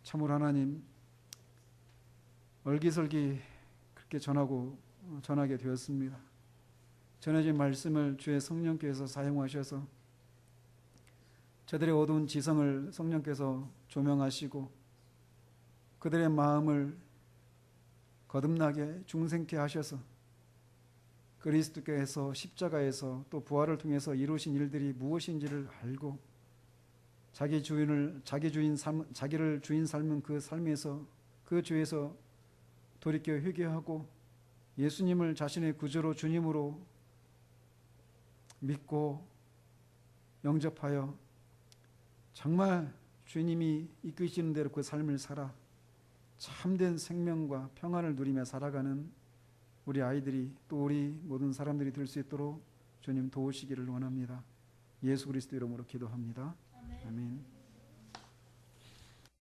참으로 하나님 얼기설기 그렇게 전하게 되었습니다. 전해진 말씀을 주의 성령께서 사용하셔서 저들의 어두운 지성을 성령께서 조명하시고 그들의 마음을 거듭나게 중생케 하셔서 그리스도께서 십자가에서 또 부활을 통해서 이루신 일들이 무엇인지를 알고 자기를 주인 삶은 그 삶에서 그 죄에서 돌이켜 회개하고 예수님을 자신의 구주로 주님으로 믿고 영접하여 정말 주님이 이끄시는 대로 그 삶을 살아 참된 생명과 평안을 누리며 살아가는 우리 아이들이 또 우리 모든 사람들이 될 수 있도록 주님 도우시기를 원합니다. 예수 그리스도 이름으로 기도합니다. 아멘.